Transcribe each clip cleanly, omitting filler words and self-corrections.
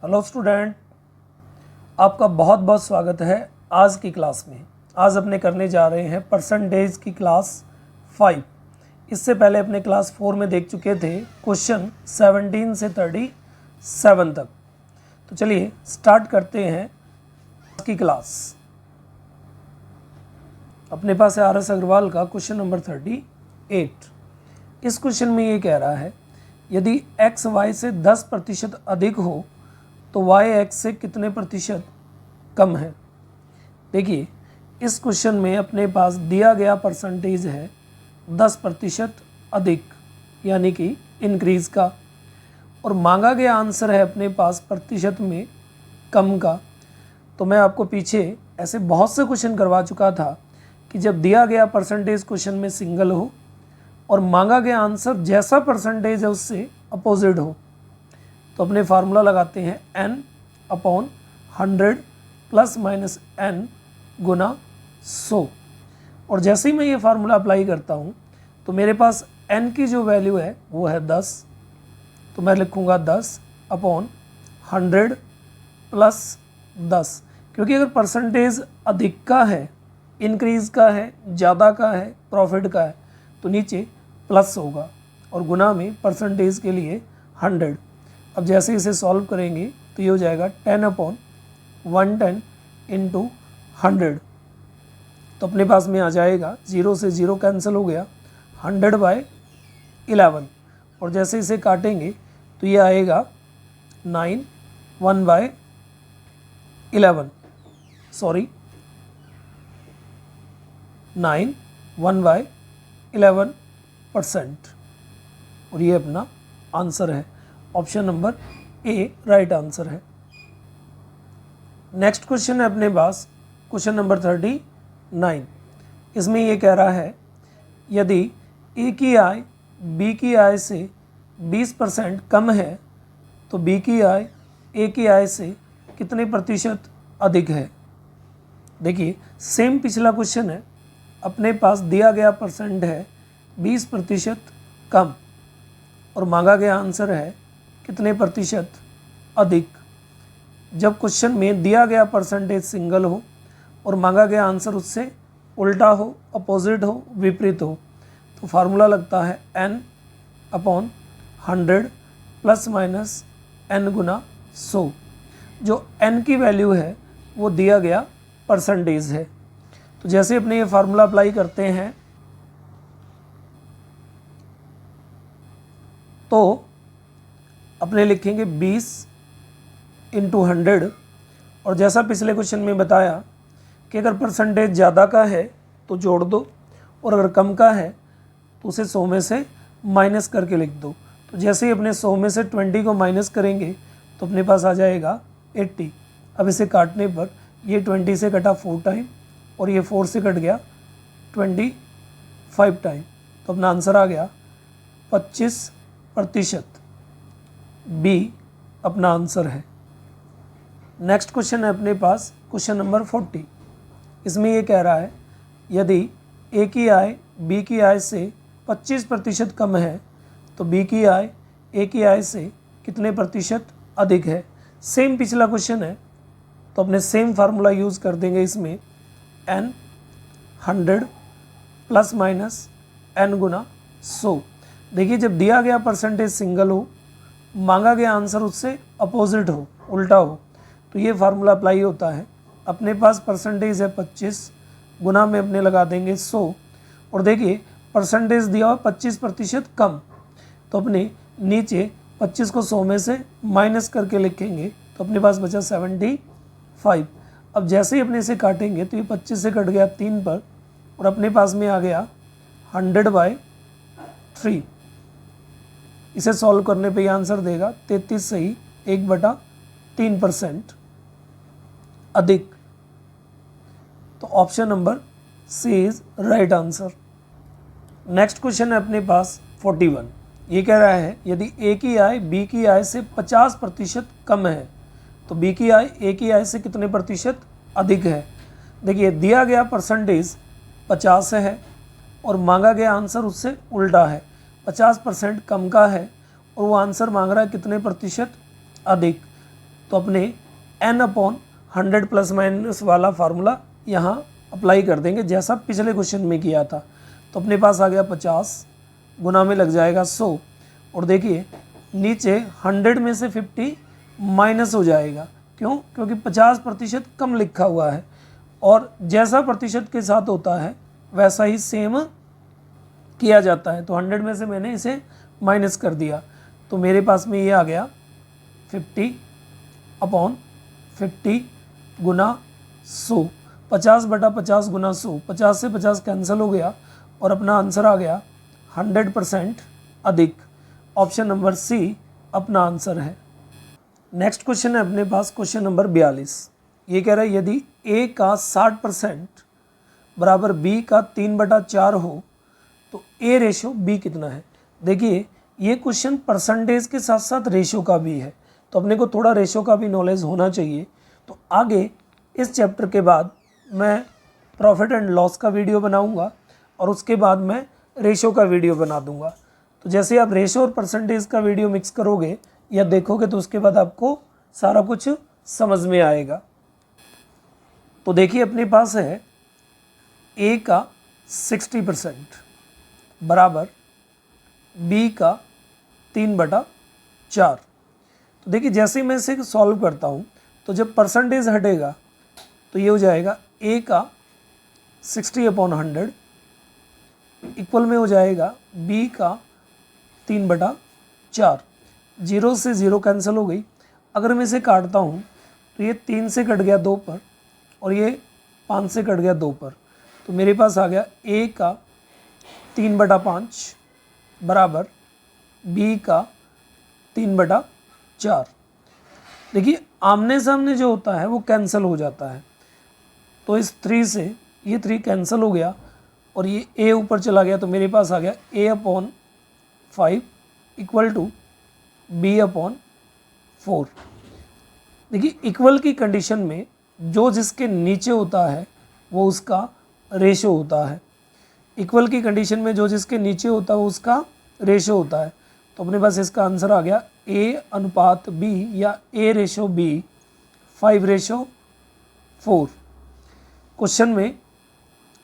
Hello student, आपका बहुत बहुत स्वागत है आज की क्लास में। आज अपने करने जा रहे हैं परसेंटेज की क्लास 5। इससे पहले अपने क्लास 4 में देख चुके थे क्वेश्चन 17 से 37 तक। तो चलिए स्टार्ट करते हैं आज की क्लास। अपने पास है RS अग्रवाल का क्वेश्चन नंबर 38। इस क्वेश्चन में ये कह रहा है यदि x y से 10% अधिक हो तो y x से कितने प्रतिशत कम है। देखिए इस क्वेश्चन में अपने पास दिया गया परसेंटेज है 10% अधिक यानी कि इंक्रीज़ का, और मांगा गया आंसर है अपने पास प्रतिशत में कम का। तो मैं आपको पीछे ऐसे बहुत से क्वेश्चन करवा चुका था कि जब दिया गया परसेंटेज क्वेश्चन में सिंगल हो और मांगा गया आंसर जैसा परसेंटेज है उससे अपोजिट हो, तो अपने फार्मूला लगाते हैं n/100 प्लस माइनस n गुना 100। और जैसे ही मैं ये फार्मूला अप्लाई करता हूँ तो मेरे पास n की जो वैल्यू है वो है 10, तो मैं लिखूँगा 10/100 प्लस 10, क्योंकि अगर परसेंटेज अधिक का है, इंक्रीज़ का है, ज़्यादा का है, प्रॉफिट का है, तो नीचे प्लस होगा और गुना में परसेंटेज के लिए 100। अब जैसे इसे सॉल्व करेंगे तो ये हो जाएगा 10/110 इंटू 100। तो अपने पास में आ जाएगा 0 से 0 कैंसिल हो गया, 100/11। और जैसे इसे काटेंगे तो ये आएगा 9 1/11 1/11%। और ये अपना आंसर है। Option number A right answer है। नेक्स्ट क्वेश्चन है अपने पास क्वेश्चन नंबर 39। इसमें ये कह रहा है यदि ए की आय बी की आय से 20% कम है तो बी की आय ए की आय से कितने प्रतिशत अधिक है। देखिए सेम पिछला क्वेश्चन है, अपने पास दिया गया परसेंट है 20% कम और मांगा गया आंसर है कितने प्रतिशत अधिक। जब क्वेश्चन में दिया गया परसेंटेज सिंगल हो और मांगा गया आंसर उससे उल्टा हो, अपोजिट हो, विपरीत हो, तो फार्मूला लगता है n/100 प्लस माइनस n गुना 100। जो n की वैल्यू है वो दिया गया परसेंटेज है। तो जैसे अपने ये फार्मूला अप्लाई करते हैं तो अपने लिखेंगे 20 इंटू 100। और जैसा पिछले क्वेश्चन में बताया कि अगर परसेंटेज ज़्यादा का है तो जोड़ दो और अगर कम का है तो उसे 100 में से माइनस करके लिख दो। तो जैसे ही अपने 100 में से 20 को माइनस करेंगे तो अपने पास आ जाएगा 80। अब इसे काटने पर ये 20 से कटा 4 टाइम और ये 4 से कट गया 25 टाइम, तो अपना आंसर आ गया 25%। बी अपना आंसर है। नेक्स्ट क्वेश्चन है अपने पास क्वेश्चन नंबर 40। इसमें ये कह रहा है यदि ए की आय बी की आय से 25% कम है तो बी की आय ए की आय से कितने प्रतिशत अधिक है। सेम पिछला क्वेश्चन है तो अपने सेम फार्मूला यूज़ कर देंगे इसमें n/100 प्लस माइनस n गुना 100। देखिए जब दिया गया परसेंटेज सिंगल हो, मांगा गया आंसर उससे अपोजिट हो, उल्टा हो, तो ये फार्मूला अप्लाई होता है। अपने पास परसेंटेज है 25, गुना में अपने लगा देंगे 100। और देखिए परसेंटेज दिया हुआ 25% कम, तो अपने नीचे 25 को 100 में से माइनस करके लिखेंगे तो अपने पास बचा 75। अब जैसे ही अपने इसे काटेंगे तो ये 25 से कट गया 3 पर और अपने पास में आ गया 100/3। इसे सॉल्व करने पे ये आंसर देगा 33 सही 1/3% अधिक। तो option number C is right answer. Next question है अपने पास 41। ये कह रहा है यदि ए की आय बी की आय से 50% कम है तो बी की आय ए की आय से कितने प्रतिशत अधिक है। देखिए दिया गया परसेंटेज 50 है और मांगा गया आंसर उससे उल्टा है, 50% कम का है और वो आंसर मांग रहा है कितने प्रतिशत अधिक। तो अपने n/100 प्लस माइनस वाला फार्मूला यहाँ अप्लाई कर देंगे जैसा पिछले क्वेश्चन में किया था। तो अपने पास आ गया 50 गुना में लग जाएगा 100 और देखिए नीचे 100 में से 50 माइनस हो जाएगा। क्यों? क्योंकि 50% कम लिखा हुआ है और जैसा प्रतिशत के साथ होता है वैसा ही सेम किया जाता है। तो 100 में से मैंने इसे माइनस कर दिया तो मेरे पास में ये आ गया 50/50 गुना 100, 50/50 गुना 100, 50 से 50 कैंसिल हो गया और अपना आंसर आ गया 100% अधिक। ऑप्शन नंबर सी अपना आंसर है। नेक्स्ट क्वेश्चन है अपने पास क्वेश्चन नंबर 42। ये कह रहा है यदि A का 60% बराबर B का 3/4 हो तो A रेशो B कितना है। देखिए ये क्वेश्चन परसेंटेज के साथ साथ रेशो का भी है तो अपने को थोड़ा रेशो का भी नॉलेज होना चाहिए। तो आगे इस चैप्टर के बाद मैं प्रॉफिट एंड लॉस का वीडियो बनाऊंगा और उसके बाद मैं रेशो का वीडियो बना दूंगा। तो जैसे आप रेशो और परसेंटेज का वीडियो मिक्स करोगे या देखोगे तो उसके बाद आपको सारा कुछ समझ में आएगा। तो देखिए अपने पास है A का 60% बराबर B का 3/4। तो देखिए जैसे ही मैं इसे सॉल्व करता हूँ तो जब परसेंटेज हटेगा तो ये हो जाएगा A का 60/100 इक्वल में हो जाएगा B का 3/4। 0 से 0 कैंसिल हो गई। अगर मैं इसे काटता हूँ तो ये 3 से कट गया 2 पर और ये 5 से कट गया 2 पर। तो मेरे पास आ गया A का 3/5 बराबर B का 3/4। देखिए आमने सामने जो होता है वो कैंसिल हो जाता है तो इस 3 से ये 3 कैंसिल हो गया और ये A ऊपर चला गया तो मेरे पास आ गया A/5 इक्वल टू B/4। देखिए इक्वल की कंडीशन में जो जिसके नीचे होता है वो उसका रेशो होता है। इक्वल की कंडीशन में जो जिसके नीचे होता है वो उसका रेशो होता है। तो अपने पास इसका आंसर आ गया A/B या A/B 5/4। क्वेश्चन में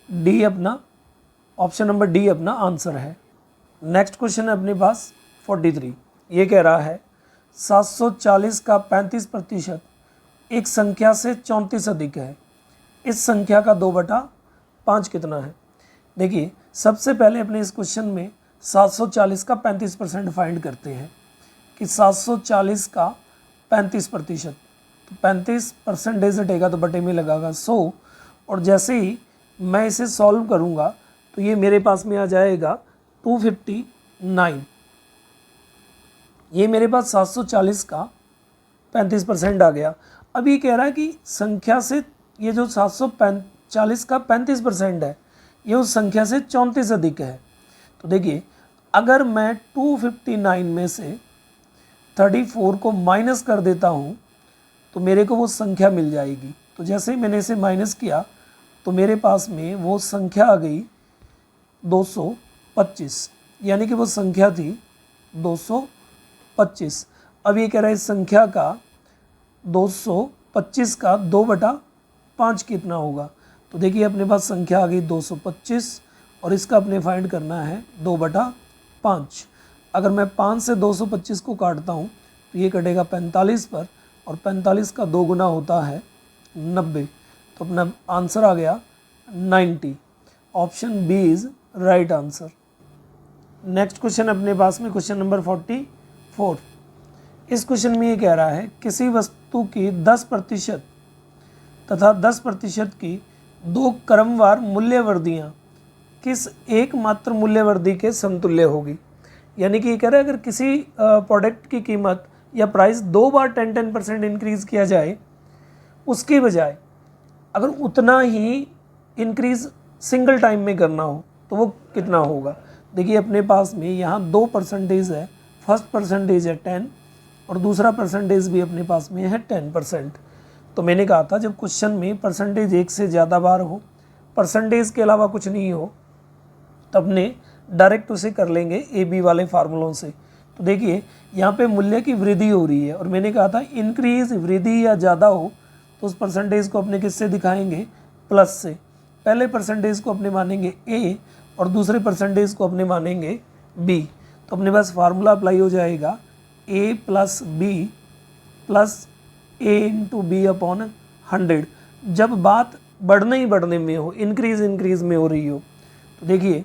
डी अपना ऑप्शन नंबर डी अपना आंसर है। नेक्स्ट क्वेश्चन है अपने पास 43। ये कह रहा है 740 का 35% एक संख्या से 34 अधिक है। इस संख्या का 2/5 कितना है। देखिए सबसे पहले अपने इस क्वेश्चन में 740 का 35% फाइंड करते हैं कि 740 का 35%, तो 35% हटेगा तो बटे में लगागा 100 और जैसे ही मैं इसे सॉल्व करूँगा तो ये मेरे पास में आ जाएगा 259। ये मेरे पास 740 का 35% आ गया। अब ये कह रहा है कि संख्या से ये जो 740 का 35% है ये उस संख्या से 34 अधिक है। तो देखिए अगर मैं 259 में से 34 को माइनस कर देता हूँ तो मेरे को वो संख्या मिल जाएगी। तो जैसे ही मैंने इसे माइनस किया तो मेरे पास में वो संख्या आ गई 225, यानी कि वो संख्या थी 225। अब ये कह रहा है इस संख्या का 225 का 2/5 कितना होगा। तो देखिए अपने पास संख्या आ गई 225 और इसका अपने फाइंड करना है 2/5। अगर मैं 5 से 225 को काटता हूँ तो ये कटेगा 45 पर और 45 का 2 गुना होता है 90। तो अपना आंसर आ गया 90। Option B is right answer. Next question अपने पास में क्वेश्चन नंबर 44। इस क्वेश्चन में ये कह रहा है किसी वस्तु की 10% तथा 10% की 2 क्रमवार मूल्यवर्धियाँ किस एकमात्र मूल्यवर्धी के समतुल्य होगी। यानी कि ये कह रहा है अगर किसी प्रोडक्ट की कीमत या प्राइस 2 बार 10% इंक्रीज़ किया जाए उसके बजाय अगर उतना ही इंक्रीज़ सिंगल टाइम में करना हो तो वो कितना होगा। देखिए अपने पास में यहाँ 2% है, फर्स्ट परसेंटेज है 10 और दूसरा परसेंटेज भी अपने पास में है 10%। तो मैंने कहा था जब क्वेश्चन में परसेंटेज एक से ज़्यादा बार हो, परसेंटेज के अलावा कुछ नहीं हो, तब ने डायरेक्ट उसे कर लेंगे ए बी वाले फार्मूलों से। तो देखिए यहाँ पे मूल्य की वृद्धि हो रही है और मैंने कहा था इंक्रीज वृद्धि या ज़्यादा हो तो उस परसेंटेज को अपने किससे दिखाएंगे, प्लस से। पहले परसेंटेज को अपने मानेंगे ए और दूसरे परसेंटेज को अपने मानेंगे बी। तो अपने पास फार्मूला अप्लाई हो जाएगा ए प्लस बी प्लस ए इंटू बी अपॉन 100। जब बात बढ़ने ही बढ़ने में हो, इंक्रीज में हो रही हो, तो देखिए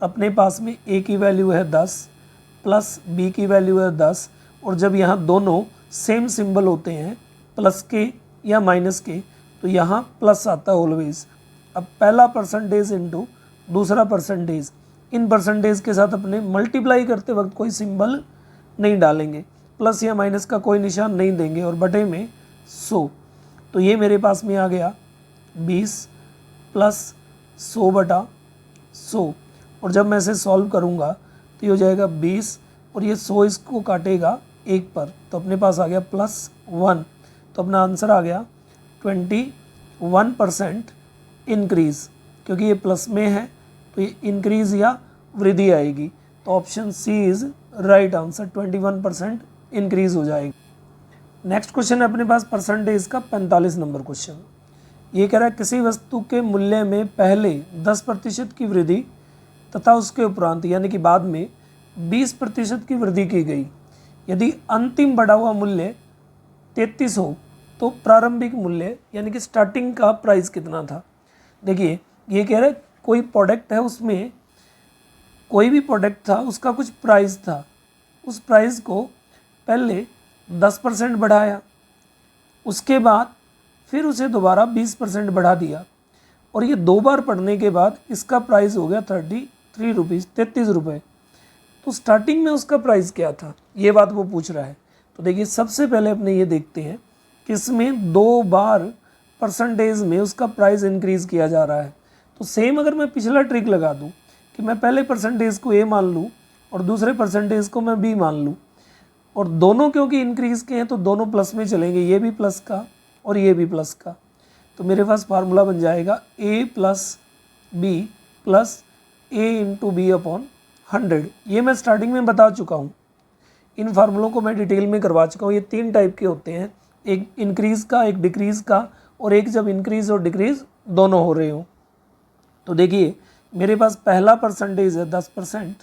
अपने पास में ए की वैल्यू है 10 प्लस बी की वैल्यू है 10 और जब यहाँ दोनों सेम सिंबल होते हैं प्लस के या माइनस के तो यहाँ प्लस आता है ऑलवेज। अब पहला परसेंटेज इंटू दूसरा परसेंटेज, इन परसेंटेज के साथ अपने मल्टीप्लाई करते वक्त कोई सिंबल नहीं डालेंगे, प्लस या माइनस का कोई निशान नहीं देंगे और बटे में 100। तो ये मेरे पास में आ गया 20 प्लस 100 बटा 100 और जब मैं इसे सॉल्व करूँगा तो ये हो जाएगा 20 और ये 100 इसको काटेगा 1 पर, तो अपने पास आ गया +1। तो अपना आंसर आ गया 21% इंक्रीज़, क्योंकि ये प्लस में है तो ये इंक्रीज़ या वृद्धि आएगी। तो option C is right answer, 21% increase हो जाएगी। नेक्स्ट क्वेश्चन है अपने पास परसेंटेज का 45 नंबर क्वेश्चन। ये कह रहा है किसी वस्तु के मूल्य में पहले 10% की वृद्धि तथा उसके उपरांत यानी कि बाद में 20% की वृद्धि की गई। यदि अंतिम बढ़ा हुआ मूल्य 33 हो तो प्रारंभिक मूल्य यानी कि स्टार्टिंग का प्राइस कितना था। देखिए ये कह रहा है कोई प्रोडक्ट है, उसमें कोई भी प्रोडक्ट था, उसका कुछ प्राइस था, उस प्राइस को पहले 10% बढ़ाया, उसके बाद फिर उसे दोबारा 20% बढ़ा दिया और ये 2 बार पढ़ने के बाद इसका प्राइस हो गया 33 रुपये। तो स्टार्टिंग में उसका प्राइस क्या था, ये बात वो पूछ रहा है। तो देखिए सबसे पहले अपने ये देखते हैं कि इसमें 2 बार परसेंटेज में उसका प्राइस इंक्रीज़ किया जा रहा है। तो सेम अगर मैं पिछला ट्रिक लगा दूं कि मैं पहले परसेंटेज को ए मान लूं और दूसरे परसेंटेज को मैं बी मान लूं और दोनों क्योंकि इंक्रीज़ के हैं तो दोनों प्लस में चलेंगे, ये भी प्लस का और ये भी प्लस का। तो मेरे पास फार्मूला बन जाएगा ए प्लस बी प्लस ए इंटू बी अपॉन 100। ये मैं स्टार्टिंग में बता चुका हूँ, इन फार्मूलों को मैं डिटेल में करवा चुका हूँ। ये 3 टाइप के होते हैं, एक इंक्रीज़ का, एक डिक्रीज़ का और एक जब इंक्रीज़ और डिक्रीज़ दोनों हो रहे हो। तो देखिए मेरे पास पहला परसेंटेज है 10%,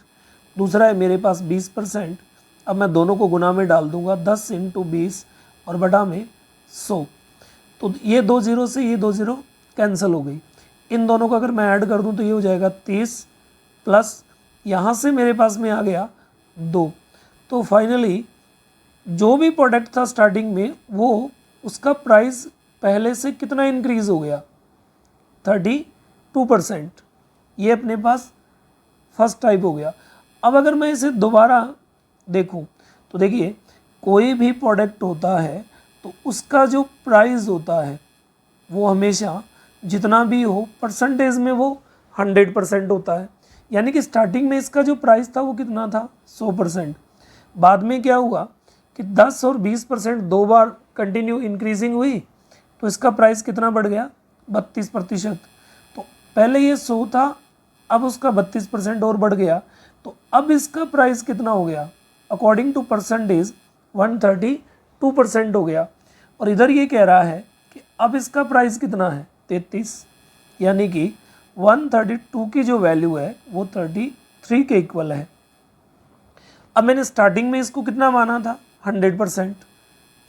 दूसरा है मेरे पास 20%। अब मैं दोनों को गुना में डाल दूंगा, 10 इंटू 20 और बटा में 100। तो ये 2 0 से ये 2 0 कैंसिल हो गई। इन दोनों को अगर मैं ऐड कर दूं तो ये हो जाएगा 30 प्लस यहाँ से मेरे पास में आ गया 2। तो फाइनली जो भी प्रोडक्ट था स्टार्टिंग में वो उसका प्राइस पहले से कितना इंक्रीज़ हो गया, 32%। ये अपने पास फर्स्ट टाइप हो गया। अब अगर मैं इसे दोबारा देखूं तो देखिए कोई भी प्रोडक्ट होता है तो उसका जो प्राइस होता है वो हमेशा जितना भी हो परसेंटेज में वो 100% होता है। यानी कि स्टार्टिंग में इसका जो प्राइस था वो कितना था, 100%। बाद में क्या हुआ कि 10 और 20% 2 बार कंटिन्यू इंक्रीजिंग हुई तो इसका प्राइस कितना बढ़ गया, 32%। तो पहले ये 100 था, अब उसका 32% और बढ़ गया, तो अब इसका प्राइस कितना हो गया, अकॉर्डिंग टू परसेंटेज 132% हो गया। और इधर ये कह रहा है कि अब इसका प्राइस कितना है, 33, यानी कि 132 की जो वैल्यू है वो 33 के इक्वल है। अब मैंने स्टार्टिंग में इसको कितना माना था, 100%,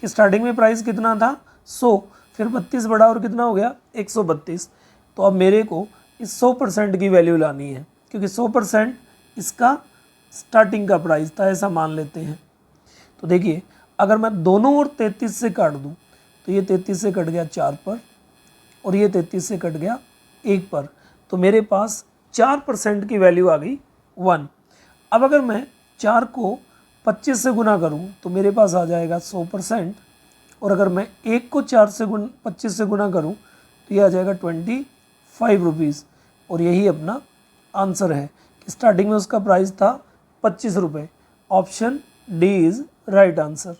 कि स्टार्टिंग में प्राइस कितना था 100, फिर 32 बढ़ा और कितना हो गया 132। तो अब मेरे को इस 100% की वैल्यू लानी है, क्योंकि 100% इसका स्टार्टिंग का प्राइस था, ऐसा मान लेते हैं। तो देखिए अगर मैं दोनों ओर 33 से काट दूं तो ये 33 से कट गया 4 पर और ये 33 से कट गया 1 पर, तो मेरे पास 4% की वैल्यू आ गई 1। अब अगर मैं 4 को 25 से गुना करूं तो मेरे पास आ जाएगा 100%, और अगर मैं 1 को 25 से गुना करूं तो ये आ जाएगा 25 रुपीज़। और यही अपना आंसर है कि स्टार्टिंग में उसका प्राइस था 25 रुपये। Option D is right answer.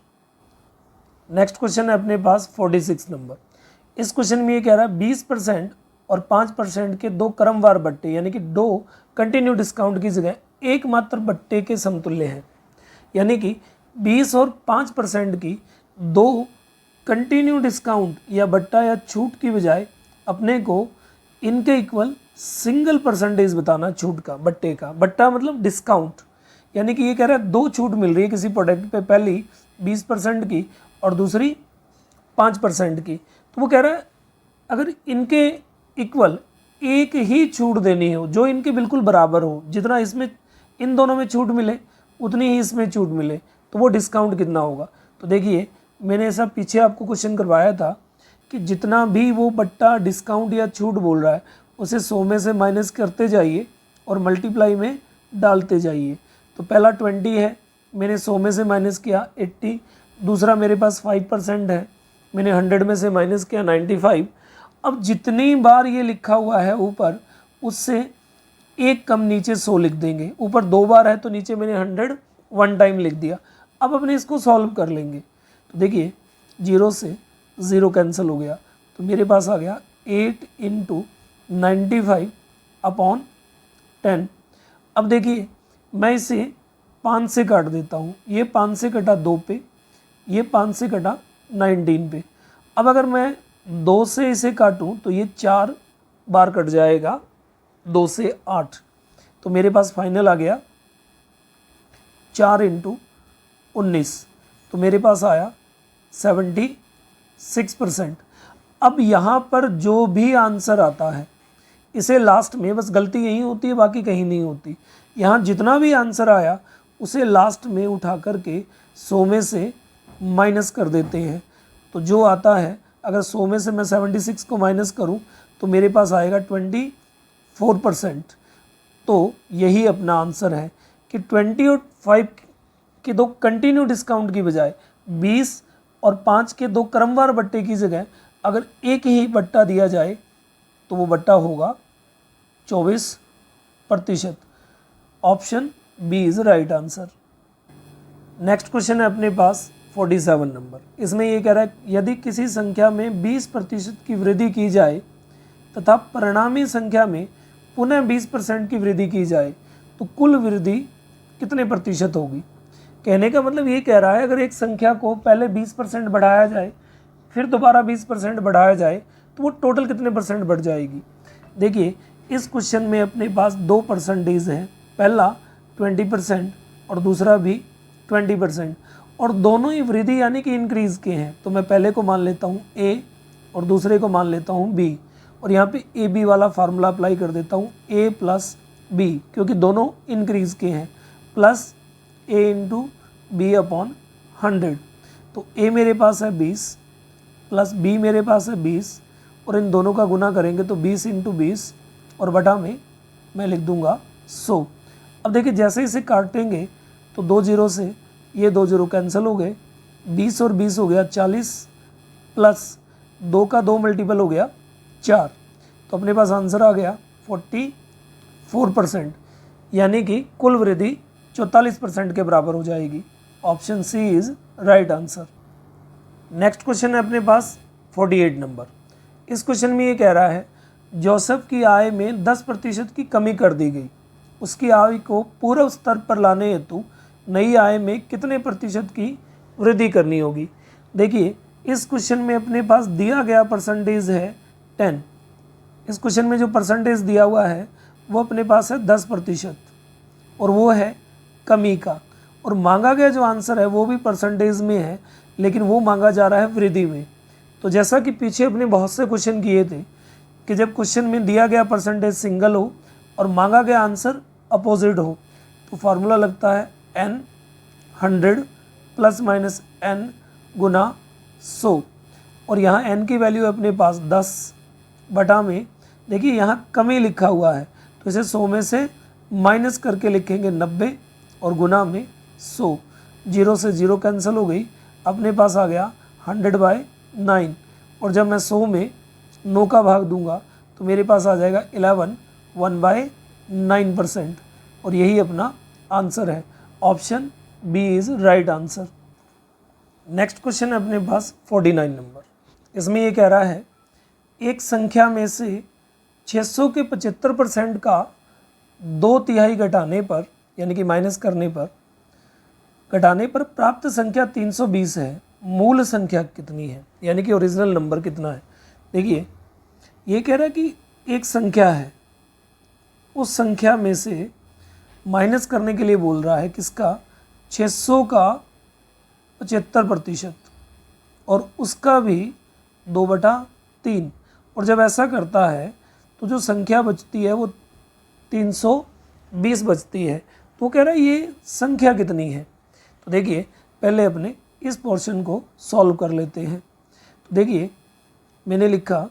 Next question है अपने पास 46 नंबर। इस क्वेश्चन में ये कह रहा है 20% और 5% के 2 क्रमवार बट्टे यानी कि 2 कंटिन्यू डिस्काउंट की जगह एकमात्र बट्टे के समतुल्य हैं। यानी कि 20 और 5% की दो कंटिन्यू डिस्काउंट या बट्टा या छूट की बजाय अपने को इनके इक्वल सिंगल परसेंटेज बताना छूट का, बट्टे का। बट्टा मतलब डिस्काउंट, यानी कि ये कह रहा है दो छूट मिल रही है किसी प्रोडक्ट पे, पहली 20% की और दूसरी 5% की। तो वो कह रहा है अगर इनके इक्वल एक ही छूट देनी हो जो इनके बिल्कुल बराबर हो, जितना इसमें इन दोनों में छूट मिले उतनी ही इसमें छूट मिले, तो वो डिस्काउंट कितना होगा। तो देखिए मैंने ऐसा पीछे आपको क्वेश्चन करवाया था कि जितना भी वो बट्टा डिस्काउंट या छूट बोल रहा है उसे 100 में से माइनस करते जाइए और मल्टीप्लाई में डालते जाइए। तो पहला 20 है, मैंने 100 में से माइनस किया 80। दूसरा मेरे पास 5% है, मैंने 100 में से माइनस किया 95। अब जितनी बार ये लिखा हुआ है ऊपर उससे एक कम नीचे 100 लिख देंगे। ऊपर 2 बार है तो नीचे मैंने 100 1 टाइम लिख दिया। अब अपने इसको सॉल्व कर लेंगे। तो देखिए 0 से 0 कैंसिल हो गया, तो मेरे पास आ गया 8 × 95 अपॉन 10। अब देखिए मैं इसे 5 से काट देता हूँ, ये 5 से कटा 2 पे, ये 5 से कटा 19 पे। अब अगर मैं 2 से इसे काटूँ तो ये 4 बार कट जाएगा, 2 से 8। तो मेरे पास फाइनल आ गया 4 × 19, तो मेरे पास आया 76%। अब यहाँ पर जो भी आंसर आता है इसे लास्ट में, बस गलती यही होती है बाकी कहीं नहीं होती, यहाँ जितना भी आंसर आया उसे लास्ट में उठा करके 100 में से माइनस कर देते हैं। तो जो आता है, अगर 100 में से मैं 76 को माइनस करूं तो मेरे पास आएगा 24%। तो यही अपना आंसर है कि 20 और 5 के दो कंटिन्यू डिस्काउंट की बजाय 20 और 5 के दो क्रमवार बट्टे की जगह अगर एक ही बट्टा दिया जाए तो वो बट्टा होगा 24%। Option B is right answer. Next question है अपने पास 47 नंबर। इसमें ये कह रहा है यदि किसी संख्या में 20% की वृद्धि की जाए तथा परिणामी संख्या में पुनः 20% की वृद्धि की जाए तो कुल वृद्धि कितने प्रतिशत होगी। कहने का मतलब ये कह रहा है अगर एक संख्या को पहले 20% बढ़ाया जाए फिर दोबारा 20% बढ़ाया जाए तो वो टोटल कितने परसेंट बढ़ जाएगी। देखिए इस क्वेश्चन में अपने पास 2 परसेंटेज हैं, पहला 20% और दूसरा भी 20%, और दोनों ही वृद्धि यानी कि इंक्रीज़ के हैं। तो मैं पहले को मान लेता हूँ A और दूसरे को मान लेता हूँ B, और यहाँ पे ए बी वाला फार्मूला अप्लाई कर देता हूँ A + B, क्योंकि दोनों इंक्रीज़ के हैं, प्लस A × B अपॉन 100। तो A मेरे पास है 20 प्लस B मेरे पास है 20, और इन दोनों का गुना करेंगे तो 20 × 20 और बटा में मैं लिख दूंगा 100। अब देखिए जैसे इसे काटेंगे तो 2 0 से ये 2 0 कैंसिल हो गए, 20 और 20 हो गया 40, प्लस 2 का 2 मल्टीपल हो गया 4। तो अपने पास आंसर आ गया 44%, यानी कि कुल वृद्धि 44% के बराबर हो जाएगी। Option C is right answer. Next question है अपने पास 48 नंबर। इस क्वेश्चन में ये कह रहा है जोसेफ की आय में 10% की कमी कर दी गई, उसकी आय को पूर्व स्तर पर लाने हेतु नई आय में कितने प्रतिशत की वृद्धि करनी होगी। देखिए इस क्वेश्चन में अपने पास दिया गया परसेंटेज है 10। इस क्वेश्चन में जो परसेंटेज दिया हुआ है वो अपने पास है 10%, और वो है कमी का, और मांगा गया जो आंसर है वो भी परसेंटेज में है, लेकिन वो मांगा जा रहा है वृद्धि में। तो जैसा कि पीछे अपने बहुत से क्वेश्चन किए थे कि जब क्वेश्चन में दिया गया परसेंटेज सिंगल हो और मांगा गया आंसर अपोजिट हो तो फार्मूला लगता है n 100 ± n गुना 100, और यहाँ n की वैल्यू अपने पास 10 बटा में, देखिए यहाँ कमी लिखा हुआ है तो इसे 100 में से माइनस करके लिखेंगे 90 और गुना में 100। 0 से 0 कैंसिल हो गई, अपने पास आ गया 100/9, और जब मैं 100 में 9 का भाग दूंगा तो मेरे पास आ जाएगा 11 1/9%, और यही अपना आंसर है। Option B is right answer. Next question है अपने पास 49 नंबर। इसमें ये कह रहा है एक संख्या में से 600 के 75% का 2/3 घटाने पर, यानी कि माइनस करने पर घटाने पर प्राप्त संख्या 320 है, मूल संख्या कितनी है, यानी कि ओरिजिनल नंबर कितना है। देखिए ये कह रहा है कि एक संख्या है, उस संख्या में से माइनस करने के लिए बोल रहा है किसका, 600 का 75% और उसका भी 2/3। और जब ऐसा करता है तो जो संख्या बचती है वो 320 बचती है। तो कह रहा है ये संख्या कितनी है। तो देखिए पहले अपने इस पोर्शन को सॉल्व कर लेते हैं। तो देखिए मैंने लिखा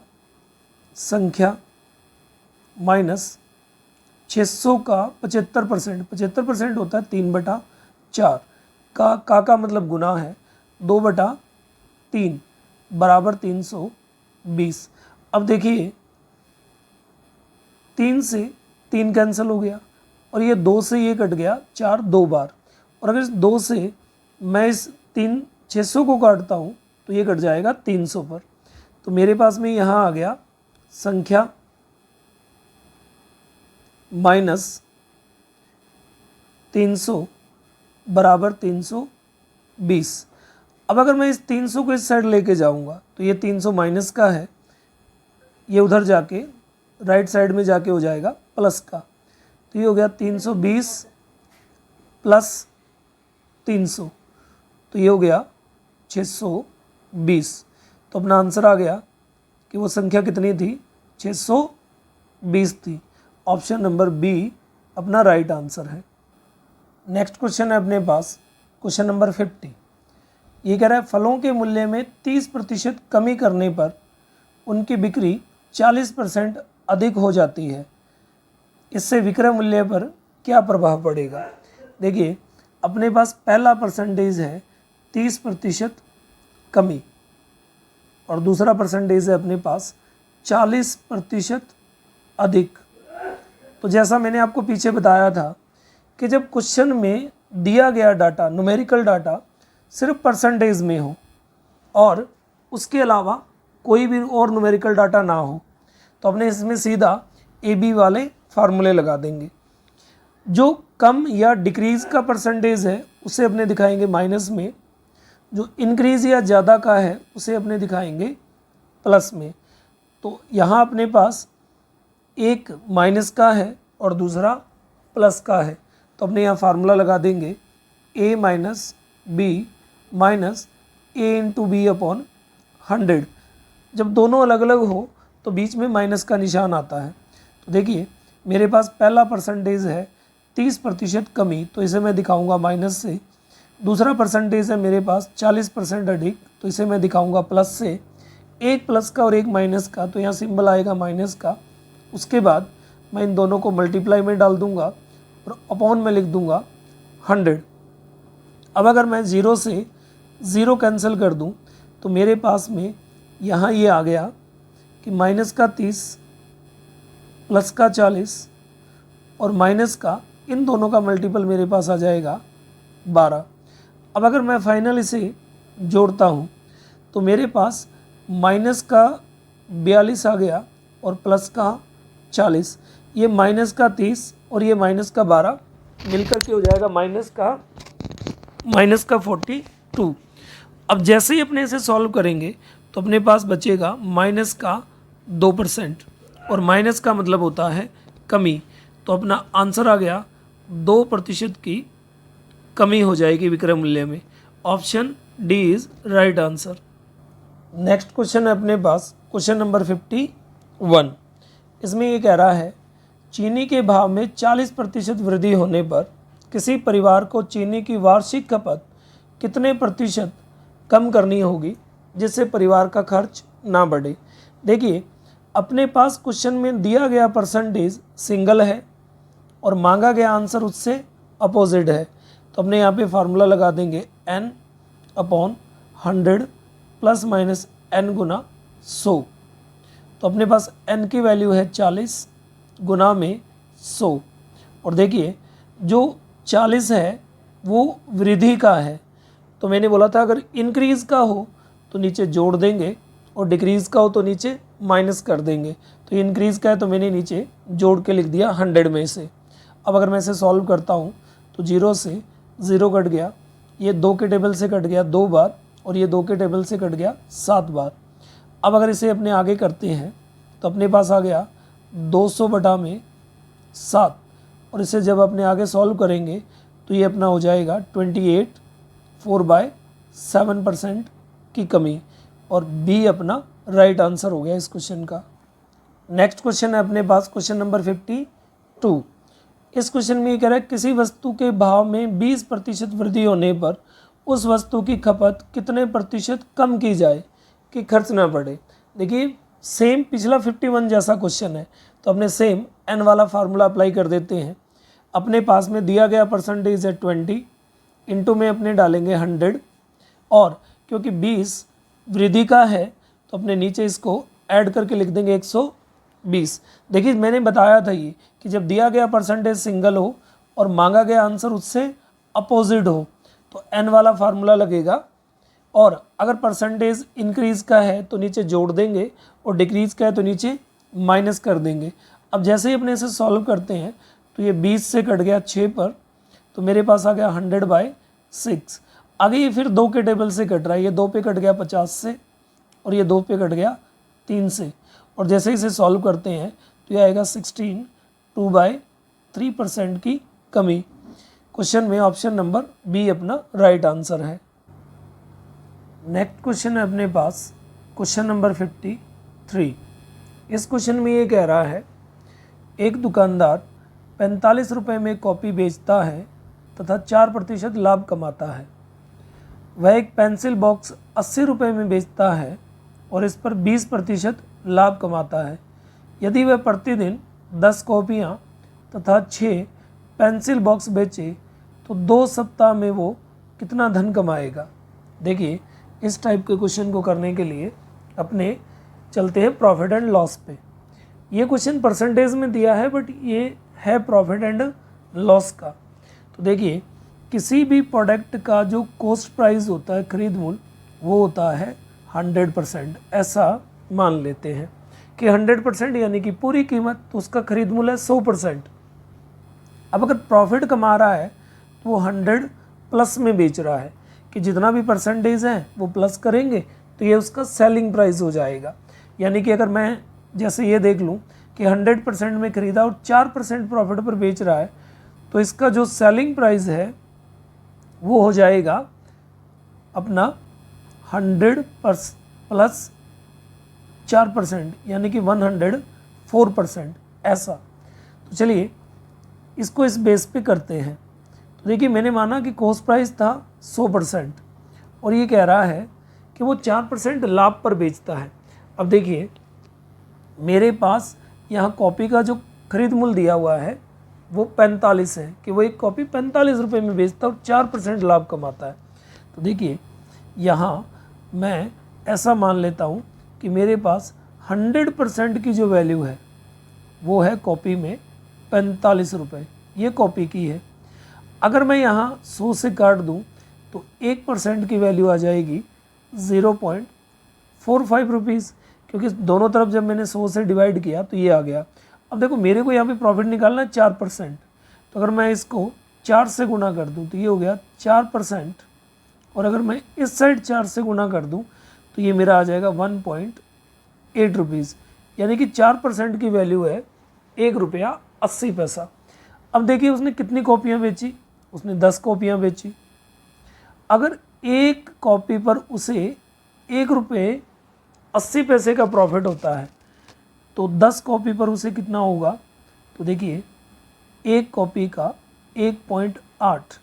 संख्या माइनस 600 का 75%, 75% होता है 3/4 का मतलब गुना है 2/3 बराबर 320। अब देखिए 3 से 3 कैंसिल हो गया और ये 2 से ये कट गया 4 2 बार, और अगर इस 2 से मैं इस 600 को काटता हूँ तो ये कट जाएगा 300 पर। तो मेरे पास में यहाँ आ गया संख्या माइनस 300 बराबर 320। अब अगर मैं इस 300 को इस साइड लेके जाऊंगा तो ये 300 माइनस का है, ये उधर जाके राइट साइड में जाके हो जाएगा प्लस का। तो ये हो गया 320 प्लस 300, तो ये हो गया 620। तो अपना आंसर आ गया कि वो संख्या कितनी थी, 620 थी। ऑप्शन नंबर बी अपना राइट आंसर है। नेक्स्ट क्वेश्चन है अपने पास क्वेश्चन नंबर 50। ये कह रहा है फलों के मूल्य में 30% कमी करने पर उनकी बिक्री 40% अधिक हो जाती है, इससे विक्रय मूल्य पर क्या प्रभाव पड़ेगा। देखिए अपने पास पहला परसेंटेज है 30% कमी और दूसरा परसेंटेज है अपने पास 40% अधिक। तो जैसा मैंने आपको पीछे बताया था कि जब क्वेश्चन में दिया गया डाटा, न्यूमेरिकल डाटा सिर्फ परसेंटेज में हो और उसके अलावा कोई भी और न्यूमेरिकल डाटा ना हो, तो अपने इसमें सीधा ए बी वाले फार्मूले लगा देंगे। जो कम या डिक्रीज़ का परसेंटेज है उसे अपने दिखाएंगे माइनस में, जो इंक्रीज़ या ज़्यादा का है उसे अपने दिखाएंगे प्लस में। तो यहाँ अपने पास एक माइनस का है और दूसरा प्लस का है, तो अपने यहाँ फार्मूला लगा देंगे a minus B minus A into B upon 100। जब दोनों अलग अलग हो तो बीच में माइनस का निशान आता है। तो देखिए मेरे पास पहला परसेंटेज है 30% कमी, तो इसे मैं दिखाऊंगा माइनस से। दूसरा परसेंटेज है मेरे पास 40% अधिक, तो इसे मैं दिखाऊंगा प्लस से। एक प्लस का और एक माइनस का, तो यहाँ सिंबल आएगा माइनस का। उसके बाद मैं इन दोनों को मल्टीप्लाई में डाल दूंगा और अपॉन में लिख दूंगा 100। अब अगर मैं 0 से 0 कैंसिल कर दूं तो मेरे पास में यहाँ ये आ गया कि माइनस का 30 प्लस का 40 और माइनस का, इन दोनों का मल्टीपल मेरे पास आ जाएगा 12। अब अगर मैं फाइनल इसे जोड़ता हूँ तो मेरे पास माइनस का 42 आ गया और प्लस का 40, ये माइनस का 30 और ये माइनस का 12 मिलकर के हो जाएगा माइनस का 42। अब जैसे ही अपने इसे सॉल्व करेंगे तो अपने पास बचेगा माइनस का 2%, और माइनस का मतलब होता है कमी। तो अपना आंसर आ गया 2% की कमी हो जाएगी विक्रय मूल्य में। Option D is right answer. Next question है अपने पास क्वेश्चन नंबर 51। इसमें ये कह रहा है चीनी के भाव में 40% वृद्धि होने पर किसी परिवार को चीनी की वार्षिक खपत कितने प्रतिशत कम करनी होगी जिससे परिवार का खर्च ना बढ़े। देखिए अपने पास क्वेश्चन में दिया गया परसेंटेज सिंगल है और मांगा गया आंसर उससे अपोजिट है, तो अपने यहाँ पे फार्मूला लगा देंगे n upon 100 plus minus n गुना 100। तो अपने पास n की वैल्यू है 40 गुना में 100, और देखिए जो 40 है वो वृद्धि का है, तो मैंने बोला था अगर इंक्रीज़ का हो तो नीचे जोड़ देंगे और डिक्रीज़ का हो तो नीचे माइनस कर देंगे। तो इंक्रीज़ का है तो मैंने नीचे जोड़ के लिख दिया 100 में से। अब अगर मैं इसे सॉल्व करता हूँ तो 0 से 0 कट गया ये 2 के टेबल से कट गया 2 बार और ये 2 के टेबल से कट गया 7 बार। अब अगर इसे अपने आगे करते हैं तो अपने पास आ गया 200 बटा में 7 और इसे जब अपने आगे सॉल्व करेंगे तो ये अपना हो जाएगा 28 4/7% की कमी और बी अपना राइट आंसर हो गया इस क्वेश्चन का। नेक्स्ट क्वेश्चन है अपने पास क्वेश्चन नंबर 52। इस क्वेश्चन में ये कह रहा है किसी वस्तु के भाव में 20% वृद्धि होने पर उस वस्तु की खपत कितने प्रतिशत कम की जाए कि खर्च ना बढ़े। देखिए सेम पिछला 51 जैसा क्वेश्चन है तो अपने सेम एन वाला फार्मूला अप्लाई कर देते हैं। अपने पास में दिया गया परसेंटेज है 20 इंटू में अपने डालेंगे 100 और क्योंकि 20 वृद्धि का है तो अपने नीचे इसको ऐड करके लिख देंगे 120। देखिए मैंने बताया था ये कि जब दिया गया परसेंटेज सिंगल हो और मांगा गया आंसर उससे अपोजिट हो तो एन वाला फार्मूला लगेगा और अगर परसेंटेज इंक्रीज का है तो नीचे जोड़ देंगे और डिक्रीज का है तो नीचे माइनस कर देंगे। अब जैसे ही अपने इसे सॉल्व करते हैं तो ये 20 से कट गया 6 पर तो मेरे पास आ गया 100/6। आगे ये फिर 2 के टेबल से कट रहा है, ये 2 पे कट गया 50 से और ये 2 पे कट गया 3 से और जैसे ही इसे सॉल्व करते हैं तो ये आएगा 16 2/3% की कमी। क्वेश्चन में ऑप्शन नंबर बी अपना राइट आंसर है। नेक्स्ट क्वेश्चन है अपने पास क्वेश्चन नंबर 53। इस क्वेश्चन में ये कह रहा है एक दुकानदार 45 रुपये में कॉपी बेचता है तथा 4% लाभ कमाता है। वह एक पेंसिल बॉक्स 80 रुपये में बेचता है और इस पर 20% लाभ कमाता है। यदि वह प्रतिदिन 10 कॉपियाँ तथा 6 पेंसिल बॉक्स बेचे तो 2 सप्ताह में वो कितना धन कमाएगा। देखिए इस टाइप के क्वेश्चन को करने के लिए अपने चलते हैं प्रॉफिट एंड लॉस पे। ये क्वेश्चन परसेंटेज में दिया है बट ये है प्रॉफिट एंड लॉस का। तो देखिए किसी भी प्रोडक्ट का जो कॉस्ट प्राइस होता है खरीद मूल्य वो होता है 100%। ऐसा मान लेते हैं कि 100% यानी कि पूरी कीमत, तो उसका खरीद मूल्य है 100%। अब अगर प्रॉफिट कमा रहा है तो वो 100 प्लस में बेच रहा है कि जितना भी परसेंटेज है वो प्लस करेंगे तो ये उसका सेलिंग प्राइस हो जाएगा। यानी कि अगर मैं जैसे ये देख लूँ कि 100% में ख़रीदा और 4% प्रॉफिट पर बेच रहा है तो इसका जो सेलिंग प्राइस है वो हो जाएगा अपना 100 प्लस 4% यानी कि 104%। ऐसा तो चलिए इसको इस बेस पे करते हैं। तो देखिए मैंने माना कि कॉस्ट प्राइस था 100% और ये कह रहा है कि वो 4% लाभ पर बेचता है। अब देखिए मेरे पास यहाँ कॉपी का जो खरीद मूल्य दिया हुआ है वो 45 है कि वो एक कॉपी 45 रुपये में बेचता है और 4% लाभ कमाता है। तो देखिए यहाँ मैं ऐसा मान लेता हूँ कि मेरे पास 100% की जो वैल्यू है वो है कॉपी में 45 रुपये, ये कॉपी की है। अगर मैं यहाँ 100 से काट दूँ तो 1% की वैल्यू आ जाएगी 0.45 रुपीज़, क्योंकि दोनों तरफ जब मैंने 100 से डिवाइड किया तो ये आ गया। अब देखो मेरे को यहाँ पे प्रॉफिट निकालना है 4%, तो अगर मैं इसको 4 से गुना कर दूँ तो ये हो गया 4%, और अगर मैं इस साइड 4 से गुना कर दूँ तो ये मेरा आ जाएगा 1.8 रुपीज़, यानी कि 4% की वैल्यू है 1 रुपया 80 पैसा। अब देखिए उसने कितनी कॉपियाँ बेची, उसने 10 कॉपियाँ बेची। अगर एक कॉपी पर उसे 1 रुपये 80 पैसे का प्रॉफिट होता है तो 10 कॉपी पर उसे कितना होगा, तो देखिए एक कॉपी का 1.8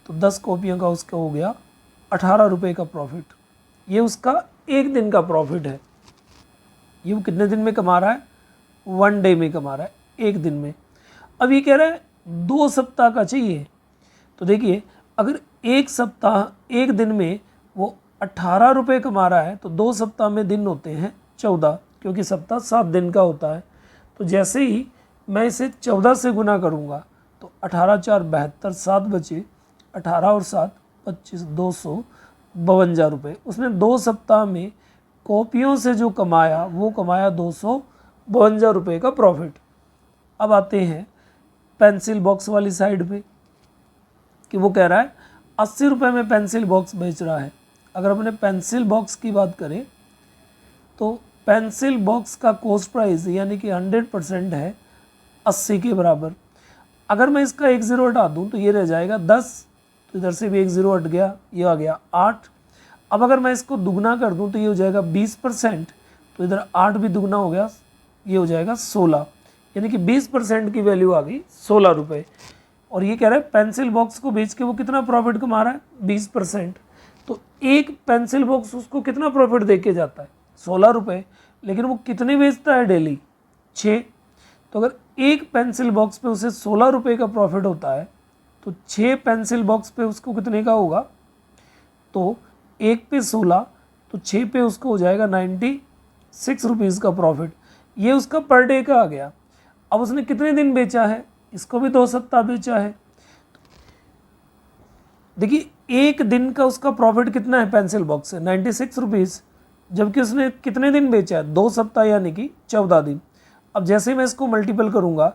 तो 10 कॉपियों का उसका हो गया 18 रुपये का प्रॉफिट। ये उसका एक दिन का प्रॉफिट है। ये वो कितने दिन में कमा रहा है, 1 डे में कमा रहा है, एक दिन में। अब ये कह रहा है 2 सप्ताह का चाहिए, तो देखिए अगर एक सप्ताह एक दिन में वो 18 रुपये कमा रहा है तो 2 सप्ताह में दिन होते हैं 14, क्योंकि सप्ताह 7 दिन का होता है। तो जैसे ही मैं इसे 14 से गुना करूँगा तो 18 4 72, 7 बचे, 18 और 7 25, 252 रुपये। उसने 2 सप्ताह में कॉपियों से जो कमाया वो कमाया 252 रुपये का प्रॉफिट। अब आते हैं पेंसिल बॉक्स वाली साइड पे कि वो कह रहा है 80 रुपये में पेंसिल बॉक्स बेच रहा है। अगर अपने पेंसिल बॉक्स की बात करें तो पेंसिल बॉक्स का कॉस्ट प्राइस यानी कि 100% है 80 के बराबर। अगर मैं इसका एक ज़ीरो हटा दूँ तो ये रह जाएगा 10, तो इधर से भी एक ज़ीरो हट गया, ये आ गया 8। अब अगर मैं इसको दुगना कर दूँ तो ये हो जाएगा 20%, तो इधर 8 भी दुगना हो गया, ये हो जाएगा 16, यानी कि 20% की वैल्यू आ गई 16 रुपये। और ये कह रहा है पेंसिल बॉक्स को बेच के वो कितना प्रॉफिट कमा रहा है, 20%। तो एक पेंसिल बॉक्स उसको कितना प्रॉफिट दे के जाता है, 16 रुपये, लेकिन वो कितने बेचता है डेली, 6। तो अगर एक पेंसिल बॉक्स पे उसे 16 रुपये का प्रॉफिट होता है तो 6 पेंसिल बॉक्स पे उसको कितने का होगा, तो एक पे 16 तो 6 पे उसको हो जाएगा 96 रुपीज़ का प्रॉफिट। ये उसका पर डे का आ गया। अब उसने कितने दिन बेचा है, इसको भी 2 सप्ताह बेचा है। देखिए एक दिन का उसका प्रॉफिट कितना है पेंसिल बॉक्स से, 96 रुपीज़, जबकि उसने कितने दिन बेचा है, 2 सप्ताह यानी कि 14 दिन। अब जैसे ही मैं इसको मल्टीपल करूँगा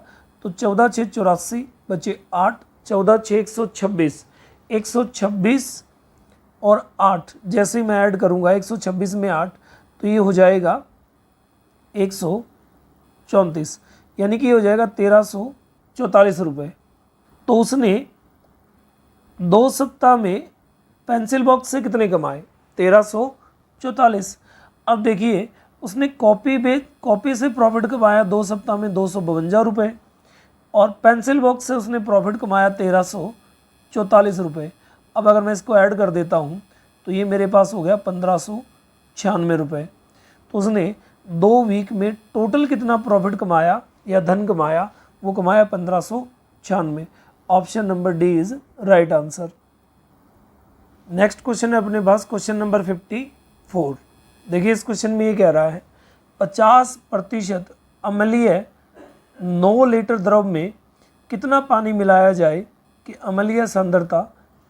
तो 14 6 84 बचे 8, 14 6 126, 126 और 8, जैसे ही मैं ऐड करूँगा 126 में 8 तो ये हो जाएगा 134, यानी कि ये हो जाएगा 1344 रुपये। तो उसने 2 सप्ताह में पेंसिल बॉक्स से कितने कमाए, 1344। अब देखिए उसने कॉपी से प्रॉफिट कमाया 2 सप्ताह में 252 रुपये, और पेंसिल बॉक्स से उसने प्रॉफिट कमाया 1344 रुपये। अब अगर मैं इसको ऐड कर देता हूँ तो ये मेरे पास हो गया 1596 रुपये। तो उसने 2 वीक में टोटल कितना प्रॉफिट कमाया या धन कमाया, वो कमाया 1596। Option number D is right answer. Next question है अपने पास, क्वेश्चन नंबर 54। देखिए इस क्वेश्चन में ये कह रहा है 50% अम्लीय 9 लीटर द्रव में कितना पानी मिलाया जाए कि अम्लीय सांद्रता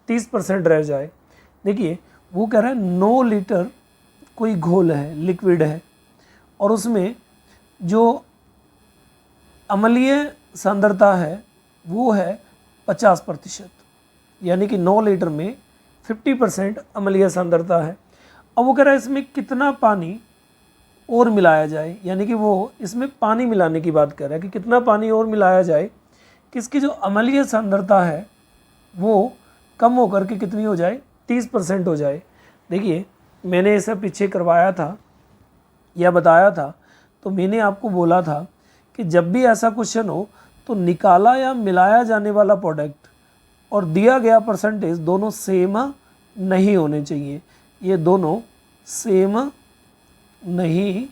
30% रह जाए। देखिए वो कह रहा है 9 लीटर कोई घोल है, लिक्विड है, और उसमें जो अम्लीय सांद्रता है वो है 50%, यानी कि 9 लीटर में 50% अम्लीय सांद्रता है। अब वो कह रहा है इसमें कितना पानी और मिलाया जाए, यानी कि वो इसमें पानी मिलाने की बात कर रहा है कि कितना पानी और मिलाया जाए कि इसकी जो अम्लीय सांद्रता है वो कम होकर के कितनी हो जाए, 30% हो जाए। देखिए मैंने इसे पीछे करवाया था या बताया था, तो मैंने आपको बोला था कि जब भी ऐसा क्वेश्चन हो तो निकाला या मिलाया जाने वाला प्रोडक्ट और दिया गया परसेंटेज दोनों सेम नहीं होने चाहिए, ये दोनों सेम नहीं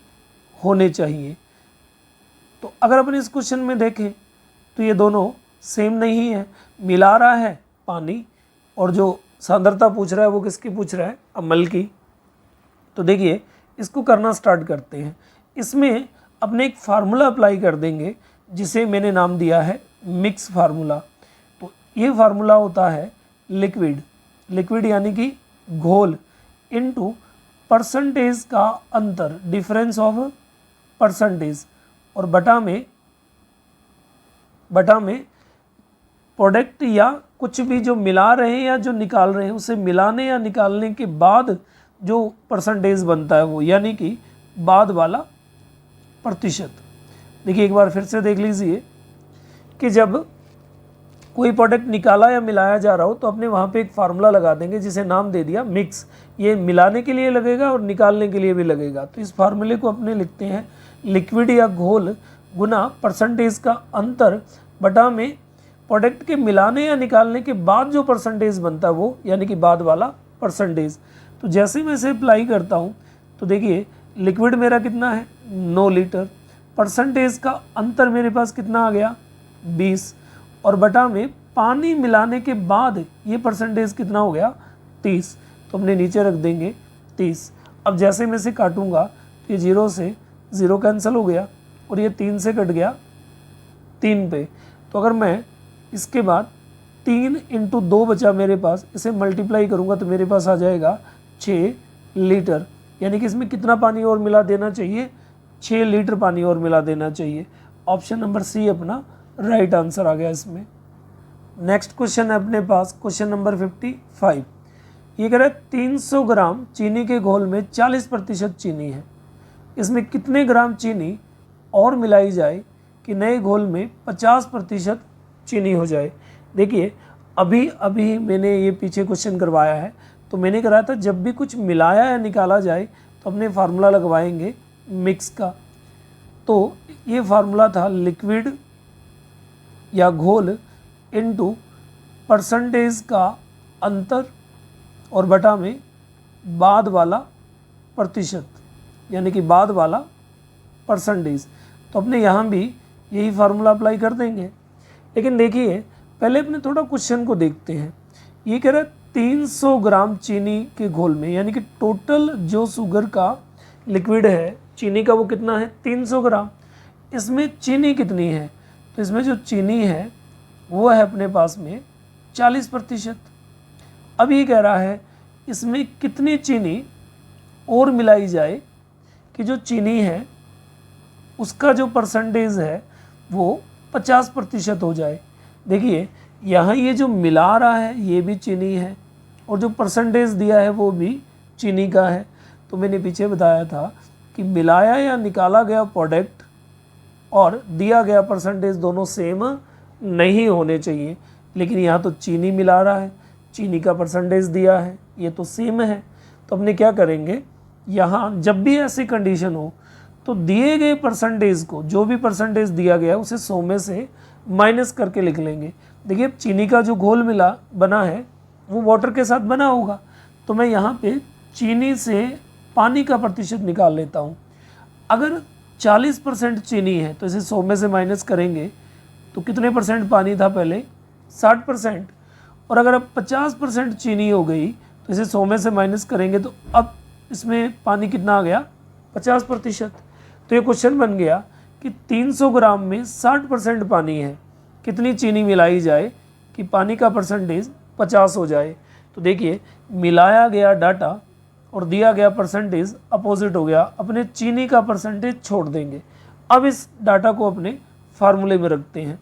होने चाहिए। तो अगर अपन इस क्वेश्चन में देखें तो ये दोनों सेम नहीं है, मिला रहा है पानी और जो सांद्रता पूछ रहा है वो किसकी पूछ रहा है, अम्ल की। तो देखिए इसको करना स्टार्ट करते हैं। इसमें अपने एक फार्मूला अप्लाई कर देंगे जिसे मैंने नाम दिया है मिक्स फार्मूला। तो ये फार्मूला होता है लिक्विड यानी कि घोल इनटू परसेंटेज का अंतर, डिफरेंस ऑफ परसेंटेज, और बटा में प्रोडक्ट या कुछ भी जो मिला रहे हैं या जो निकाल रहे हैं उसे मिलाने या निकालने के बाद जो परसेंटेज बनता है वो, यानी कि बाद वाला प्रतिशत। देखिए एक बार फिर से देख लीजिए कि जब कोई प्रोडक्ट निकाला या मिलाया जा रहा हो तो अपने वहाँ पे एक फार्मूला लगा देंगे जिसे नाम दे दिया मिक्स। ये मिलाने के लिए लगेगा और निकालने के लिए भी लगेगा। तो इस फार्मूले को अपने लिखते हैं लिक्विड या घोल गुना परसेंटेज का अंतर बटा में प्रोडक्ट के मिलाने या निकालने के बाद जो परसेंटेज बनता है वो, यानी कि बाद वाला परसेंटेज। तो जैसे मैं इसे अप्लाई करता हूँ तो देखिए लिक्विड मेरा कितना है 9 लीटर, परसेंटेज का अंतर मेरे पास कितना आ गया 20, और बटा में पानी मिलाने के बाद ये परसेंटेज कितना हो गया 30। तो हमने नीचे रख देंगे 30। अब जैसे मैं इसे काटूंगा तो ये 0 से 0 कैंसिल हो गया और ये 3 से कट गया 3 पे। तो अगर मैं इसके बाद 3 × 2 बचा मेरे पास, इसे मल्टीप्लाई करूँगा तो मेरे पास आ जाएगा 6 लीटर, यानी कि इसमें कितना पानी और मिला देना चाहिए, 6 लीटर पानी और मिला देना चाहिए। ऑप्शन नंबर सी अपना राइट आंसर आ गया इसमें। नेक्स्ट क्वेश्चन है अपने पास क्वेश्चन नंबर 55। ये कह रहा है 300 ग्राम चीनी के घोल में 40% चीनी है, इसमें कितने ग्राम चीनी और मिलाई जाए कि नए घोल में 50% चीनी हो जाए। देखिए अभी अभी मैंने ये पीछे क्वेश्चन करवाया है, तो मैंने कराया था जब भी कुछ मिलाया या निकाला जाए तो अपने फार्मूला लगवाएंगे मिक्स का। तो ये फार्मूला था लिक्विड या घोल इनटू परसेंटेज का अंतर और बटा में बाद वाला प्रतिशत, यानी कि बाद वाला परसेंटेज। तो अपने यहाँ भी यही फार्मूला अप्लाई कर देंगे। लेकिन देखिए पहले अपने थोड़ा क्वेश्चन को देखते हैं। ये कह रहा है 300 ग्राम चीनी के घोल में, यानी कि टोटल जो शुगर का लिक्विड है चीनी का वो कितना है 300 ग्राम। इसमें चीनी कितनी है, तो इसमें जो चीनी है वो है अपने पास में 40%। अब ये कह रहा है इसमें कितनी चीनी और मिलाई जाए कि जो चीनी है उसका जो परसेंटेज है वो 50% हो जाए। देखिए यहाँ ये जो मिला रहा है ये भी चीनी है और जो परसेंटेज दिया है वो भी चीनी का है। तो मैंने पीछे बताया था कि मिलाया या निकाला गया प्रोडक्ट और दिया गया परसेंटेज दोनों सेम नहीं होने चाहिए। लेकिन यहाँ तो चीनी मिला रहा है, चीनी का परसेंटेज दिया है, ये तो सेम है। तो अपने क्या करेंगे, यहाँ जब भी ऐसी कंडीशन हो तो दिए गए परसेंटेज को, जो भी परसेंटेज दिया गया उसे 100 में से माइनस करके लिख लेंगे। देखिए चीनी का जो घोल मिला बना है वो वाटर के साथ बना होगा, तो मैं यहाँ पे चीनी से पानी का प्रतिशत निकाल लेता हूँ। अगर 40% चीनी है तो इसे 100 में से माइनस करेंगे तो कितने परसेंट पानी था पहले 60%। और अगर अब 50% चीनी हो गई तो इसे 100 में से माइनस करेंगे तो अब इसमें पानी कितना आ गया 50%। तो ये क्वेश्चन बन गया कि 300 ग्राम में 60% पानी है, कितनी चीनी मिलाई जाए कि पानी का परसेंटेज 50 हो जाए। तो देखिए मिलाया गया डाटा और दिया गया परसेंटेज अपोजिट हो गया, अपने चीनी का परसेंटेज छोड़ देंगे। अब इस डाटा को अपने फार्मूले में रखते हैं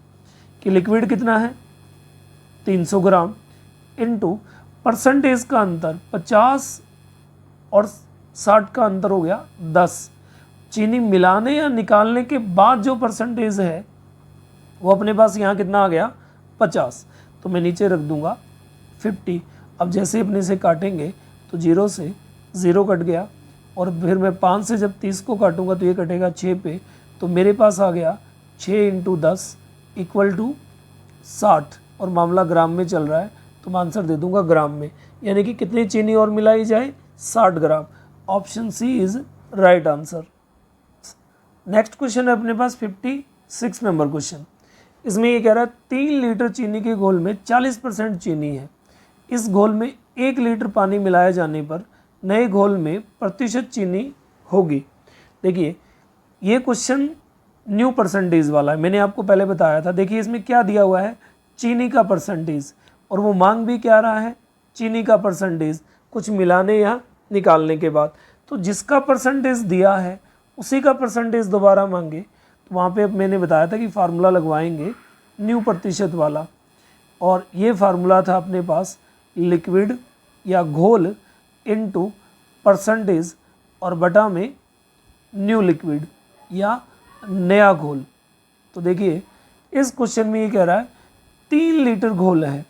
कि लिक्विड कितना है 300 ग्राम इनटू परसेंटेज का अंतर 50 और 60 का अंतर हो गया 10। चीनी मिलाने या निकालने के बाद जो परसेंटेज है वो अपने पास यहाँ कितना आ गया 50। तो मैं नीचे रख दूंगा 50। अब जैसे अपने से काटेंगे तो 0 से 0 कट गया और फिर मैं 5 से जब 30 को काटूंगा तो ये कटेगा 6 पे। तो मेरे पास आ गया 6 × 10 = 60 और मामला ग्राम में चल रहा है तो मैं आंसर दे दूंगा ग्राम में, यानी कि कितनी चीनी और मिलाई जाए 60 ग्राम। Option C is right answer. Next question है अपने पास 56 नंबर क्वेश्चन। इसमें ये कह रहा है 3 लीटर चीनी के घोल में 40% चीनी है, इस घोल में 1 लीटर पानी मिलाए जाने पर नए घोल में प्रतिशत चीनी होगी। देखिए ये क्वेश्चन न्यू परसेंटेज वाला है, मैंने आपको पहले बताया था। देखिए इसमें क्या दिया हुआ है चीनी का परसेंटेज और वो मांग भी क्या रहा है चीनी का परसेंटेज कुछ मिलाने या निकालने के बाद। तो जिसका परसेंटेज दिया है उसी का परसेंटेज दोबारा मांगे, तो वहाँ पे मैंने बताया था कि फार्मूला लगवाएंगे न्यू प्रतिशत वाला, और ये फार्मूला था अपने पास लिक्विड या घोल इनटू परसेंटेज और बटा में न्यू लिक्विड या नया घोल। तो देखिए इस क्वेश्चन में ये कह रहा है 3 लीटर घोल है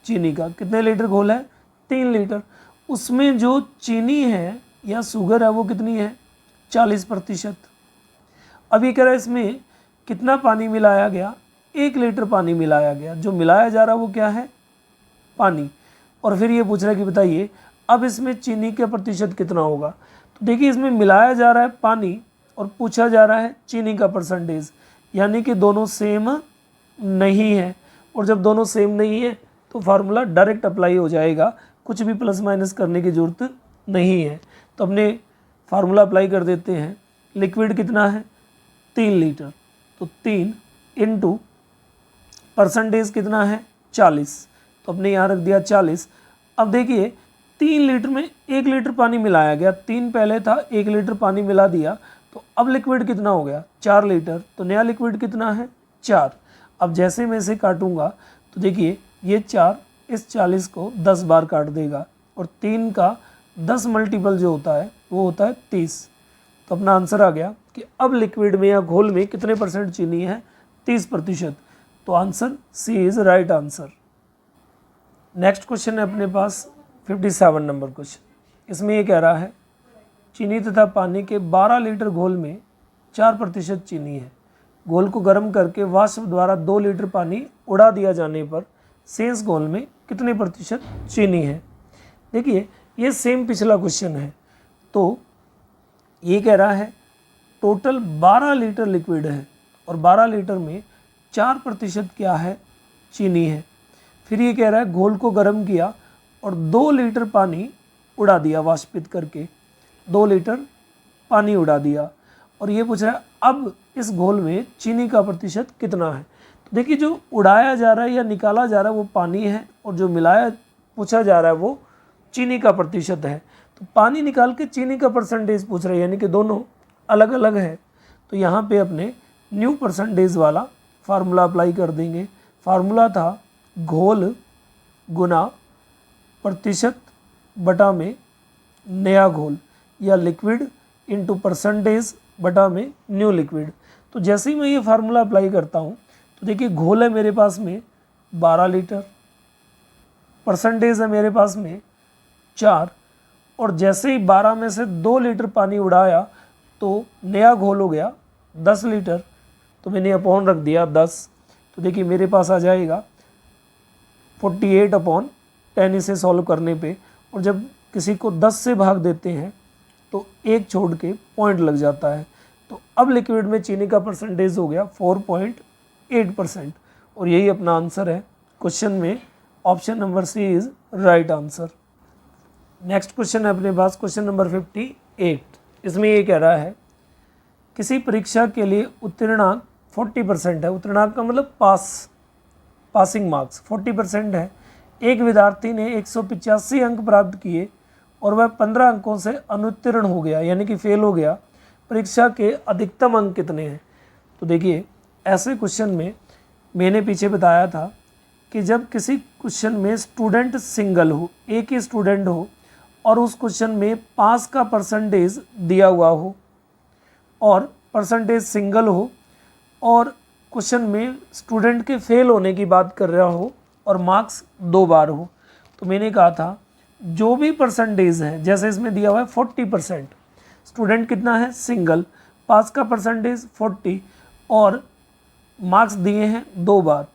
चीनी का। कितने लीटर घोल है 3 लीटर। उसमें जो चीनी है या शुगर है वो कितनी है 40%। अब ये कह रहा है इसमें कितना पानी मिलाया गया 1 लीटर पानी मिलाया गया। जो मिलाया जा रहा है वो क्या है पानी। और फिर ये पूछ रहा है कि बताइए अब इसमें चीनी का प्रतिशत कितना होगा। तो देखिए इसमें मिलाया जा रहा है पानी और पूछा जा रहा है चीनी का परसेंटेज, यानी कि दोनों सेम नहीं है। और जब दोनों सेम नहीं है तो फार्मूला डायरेक्ट अप्लाई हो जाएगा, कुछ भी प्लस माइनस करने की ज़रूरत नहीं है। तो अपने फार्मूला अप्लाई कर देते हैं। लिक्विड कितना है 3 लीटर, तो 3 × परसेंटेज कितना है 40, तो अपने यहाँ रख दिया 40। अब देखिए 3 लीटर में 1 लीटर पानी मिलाया गया, 3 पहले था 1 लीटर पानी मिला दिया, तो अब लिक्विड कितना हो गया 4 लीटर। तो नया लिक्विड कितना है 4। अब जैसे मैं इसे काटूंगा तो देखिए ये 4 इस 40 को 10 बार काट देगा और 3 का 10 मल्टीपल जो होता है वो होता है 30। तो अपना आंसर आ गया कि अब लिक्विड में या घोल में कितने परसेंट चीनी है, 30%। तो answer C is right answer. Next question है अपने पास 57 नंबर क्वेश्चन। इसमें ये कह रहा है चीनी तथा पानी के 12 लीटर घोल में 4% चीनी है। घोल को गर्म करके वाष्प द्वारा 2 लीटर पानी उड़ा दिया जाने पर शेष घोल में कितने प्रतिशत चीनी है। देखिए ये सेम पिछला क्वेश्चन है। तो ये कह रहा है टोटल 12 लीटर लिक्विड है और 12 लीटर में 4% क्या है, चीनी है। फिर ये कह रहा है घोल को गर्म किया और 2 लीटर पानी उड़ा दिया, वाष्पित करके 2 लीटर पानी उड़ा दिया। और ये पूछ रहा है अब इस घोल में चीनी का प्रतिशत कितना है। तो देखिए जो उड़ाया जा रहा है या निकाला जा रहा है वो पानी है और जो मिलाया पूछा जा रहा है वो चीनी का प्रतिशत है। तो पानी निकाल के चीनी का परसेंटेज पूछ रहा है, यानी कि दोनों अलग अलग है। तो यहाँ पे अपने न्यू परसेंटेज वाला फार्मूला अप्लाई कर देंगे। फार्मूला था घोल गुना प्रतिशत बटा में नया घोल, या लिक्विड इंटू परसेंटेज बटा में न्यू लिक्विड। तो जैसे ही मैं ये फार्मूला अप्लाई करता हूँ तो देखिए घोल है मेरे पास में 12 लीटर, परसेंटेज है मेरे पास में 4, और जैसे ही 12 में से 2 लीटर पानी उड़ाया तो नया घोल हो गया 10 लीटर। तो मैंने अपॉन रख दिया 10। तो देखिए मेरे पास आ जाएगा 48/10 इसे सॉल्व करने पे। और जब किसी को 10 से भाग देते हैं तो एक छोड़ के पॉइंट लग जाता है। तो अब लिक्विड में चीनी का परसेंटेज हो गया 4.8%। और यही अपना आंसर है क्वेश्चन में। Option number C is right answer. Next question है अपने पास क्वेश्चन नंबर 58। इसमें ये कह रहा है किसी परीक्षा के लिए उत्तीर्णांक 40% है। उत्तीर्णांक का मतलब पासिंग मार्क्स 40% है। एक विद्यार्थी ने 185 अंक प्राप्त किए और वह 15 अंकों से अनुत्तीर्ण हो गया, यानी कि फेल हो गया। परीक्षा के अधिकतम अंक कितने हैं। तो देखिए ऐसे क्वेश्चन में मैंने पीछे बताया था कि जब किसी क्वेश्चन में स्टूडेंट सिंगल हो, एक ही स्टूडेंट हो और उस क्वेश्चन में पास का परसेंटेज दिया हुआ हो और परसेंटेज सिंगल हो और क्वेश्चन में स्टूडेंट के फेल होने की बात कर रहा हो और मार्क्स 2 बार हो, तो मैंने कहा था जो भी परसेंटेज है, जैसे इसमें दिया हुआ है 40%, स्टूडेंट कितना है सिंगल, पास का परसेंटेज 40 और मार्क्स दिए हैं 2 बार।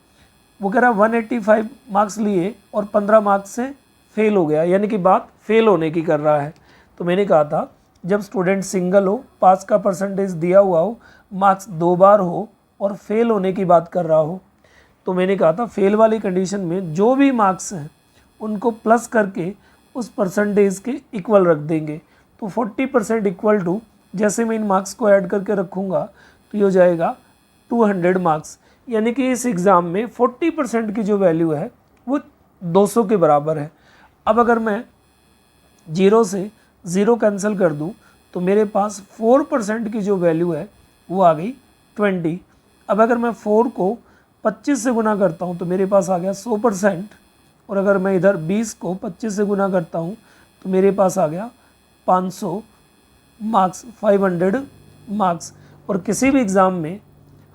वो कह रहा है 185 मार्क्स लिए और 15 मार्क्स से फेल हो गया, यानी कि बात फेल होने की कर रहा है। तो मैंने कहा था जब स्टूडेंट सिंगल हो, पास का परसेंटेज दिया हुआ हो, मार्क्स 2 बार हो और फेल होने की बात कर रहा हो, तो मैंने कहा था फेल वाली कंडीशन में जो भी मार्क्स हैं उनको प्लस करके उस परसेंटेज के इक्वल रख देंगे। तो 40% इक्वल टू, जैसे मैं इन मार्क्स को ऐड करके रखूँगा तो ये हो जाएगा 200 मार्क्स, यानी कि इस एग्ज़ाम में 40% की जो वैल्यू है वो 200 के बराबर है। अब अगर मैं 0 से 0 कैंसिल कर दूं तो मेरे पास 4% की जो वैल्यू है वो आ गई 20। अब अगर मैं 4 को 25 से गुना करता हूं तो मेरे पास आ गया 100%, और अगर मैं इधर 20 को 25 से गुना करता हूं तो मेरे पास आ गया 500 मार्क्स, 500 मार्क्स। और किसी भी एग्ज़ाम में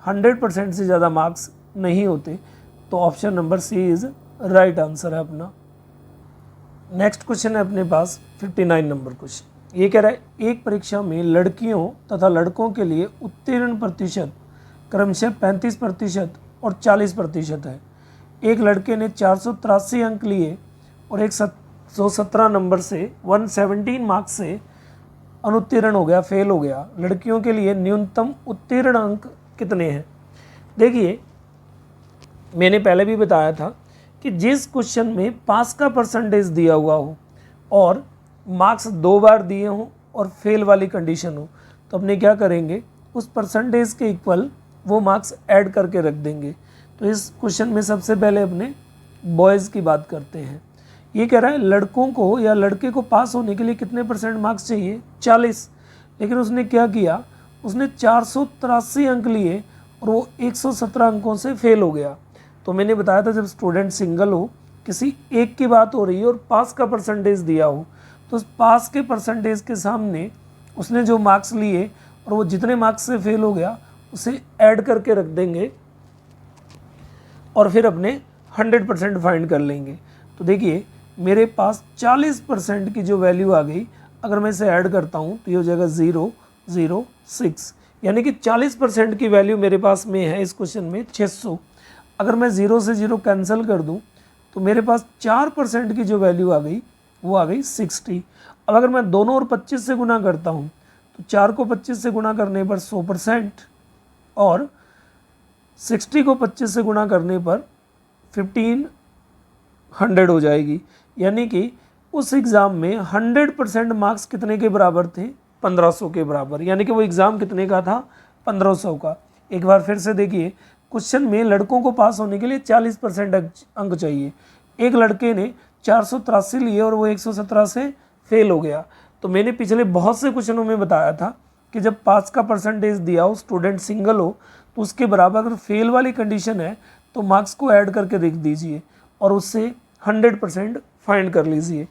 100% से ज़्यादा मार्क्स नहीं होते। तो option number C is right answer है अपना। नेक्स्ट क्वेश्चन है अपने पास 59 नंबर क्वेश्चन। ये कह रहा है एक परीक्षा में लड़कियों तथा लड़कों के लिए उत्तीर्ण प्रतिशत क्रमशः 35% और 40% है। एक लड़के ने 483 अंक लिए और एक 117 नंबर से 117 मार्क्स से अनुत्तीर्ण हो गया, फेल हो गया। लड़कियों के लिए न्यूनतम उत्तीर्ण अंक कितने हैं। देखिए मैंने पहले भी बताया था कि जिस क्वेश्चन में पास का परसेंटेज दिया हुआ हो और मार्क्स 2 बार दिए हों और फेल वाली कंडीशन हो, तो अपने क्या करेंगे उस परसेंटेज के इक्वल वो मार्क्स ऐड करके रख देंगे। तो इस क्वेश्चन में सबसे पहले अपने बॉयज़ की बात करते हैं। ये कह रहा है लड़कों को या लड़के को पास होने के लिए कितने % मार्क्स चाहिए, 40। लेकिन उसने क्या किया, उसने 483 अंक लिए और वो 117 अंकों से फेल हो गया। तो मैंने बताया था जब स्टूडेंट सिंगल हो, किसी एक की बात हो रही है और पास का परसेंटेज दिया हो, तो उस पास के परसेंटेज के सामने उसने जो मार्क्स लिए और वो जितने मार्क्स से फेल हो गया उसे ऐड करके रख देंगे और फिर अपने 100% फाइंड कर लेंगे। तो देखिए मेरे पास 40% की जो वैल्यू आ गई, अगर मैं इसे ऐड करता हूँ तो ये हो जाएगा 006, यानी कि 40% की वैल्यू मेरे पास में है इस क्वेश्चन में 600। अगर मैं 0 से 0 कैंसिल कर दूँ तो मेरे पास 4% की जो वैल्यू आ गई वो आ गई 60। अब अगर मैं दोनों और 25 से गुना करता हूँ तो 4 को 25 से गुना करने पर 100% और 60 को 25 से गुना करने पर 1500 हो जाएगी। यानी कि उस एग्ज़ाम में 100% मार्क्स कितने के बराबर थे? 1500 के बराबर। यानी कि वो एग्ज़ाम कितने का था? 1500 का। एक बार फिर से देखिए, क्वेश्चन में लड़कों को पास होने के लिए 40% अंक चाहिए। एक लड़के ने 483 लिए और वो 117 से फेल हो गया। तो मैंने पिछले बहुत से क्वेश्चनों में बताया था कि जब पास का परसेंटेज दिया हो, स्टूडेंट सिंगल हो, तो उसके बराबर अगर फेल वाली कंडीशन है तो मार्क्स को ऐड करके लिख दीजिए और उससे 100% फाइंड कर लीजिए।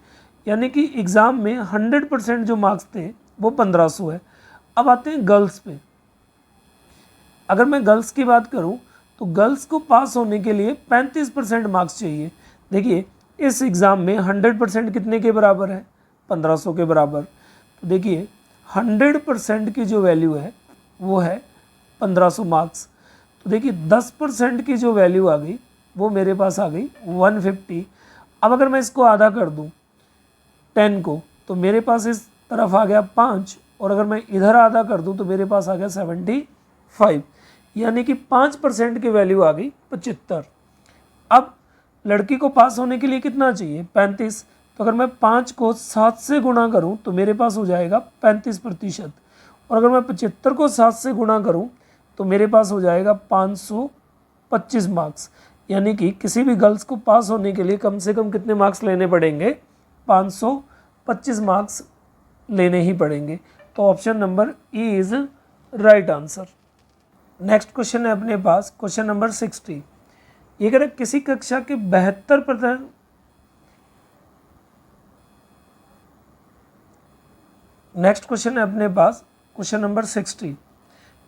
यानी कि एग्ज़ाम में 100% जो मार्क्स थे वो 1500 है। अब आते हैं गर्ल्स पे। अगर मैं गर्ल्स की बात करूं तो गर्ल्स को पास होने के लिए 35% मार्क्स चाहिए। देखिए इस एग्ज़ाम में 100% कितने के बराबर है? 1500 के बराबर। तो देखिए 100% की जो वैल्यू है वो है 1500 मार्क्स। तो देखिए 10% की जो वैल्यू आ गई वो मेरे पास आ गई 150। अब अगर मैं इसको आधा कर दूं 10 को, तो मेरे पास इस तरफ आ गया 5 और अगर मैं इधर आधा कर दूं तो मेरे पास आ गया 75। यानी कि 5% की वैल्यू आ गई 75। अब लड़की को पास होने के लिए कितना चाहिए? 35। तो अगर मैं 5 को 7 से गुणा करूं तो मेरे पास हो जाएगा 35%। और अगर मैं 75 को 7 से गुणा करूं तो मेरे पास हो जाएगा 525 मार्क्स। यानी कि किसी भी गर्ल्स को पास होने के लिए कम से कम कितने मार्क्स लेने पड़ेंगे? 525 मार्क्स लेने ही पड़ेंगे। तो option number E is right answer. Next question है अपने पास, क्वेश्चन नंबर 60। ये कह रहे किसी कक्षा के 72% नेक्स्ट क्वेश्चन है अपने पास, क्वेश्चन नंबर 60।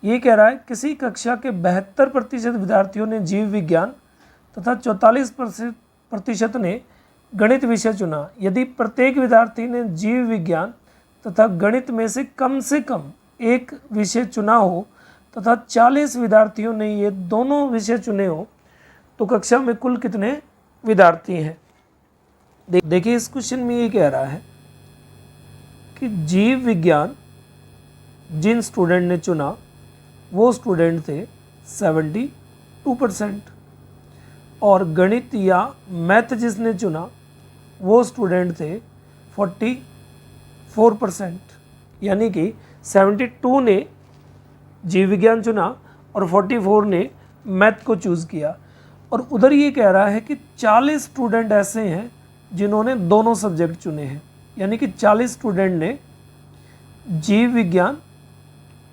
ये कह रहा है किसी कक्षा के 72% विद्यार्थियों ने जीव विज्ञान तथा 44% ने गणित विषय चुना। यदि प्रत्येक विद्यार्थी ने जीव विज्ञान तथा गणित में से कम एक विषय चुना हो तथा 40 विद्यार्थियों ने ये दोनों विषय चुने हो तो कक्षा में कुल कितने विद्यार्थी हैं? देखिए इस क्वेश्चन में ये कह रहा है कि जीव विज्ञान जिन स्टूडेंट ने चुना वो स्टूडेंट थे 72% और गणित या मैथ जिसने चुना वो स्टूडेंट थे 44%। यानी कि 72 ने जीव विज्ञान चुना और 44 ने मैथ को चूज़ किया। और उधर ये कह रहा है कि 40 स्टूडेंट ऐसे हैं जिन्होंने दोनों सब्जेक्ट चुने हैं। यानी कि 40 स्टूडेंट ने जीव विज्ञान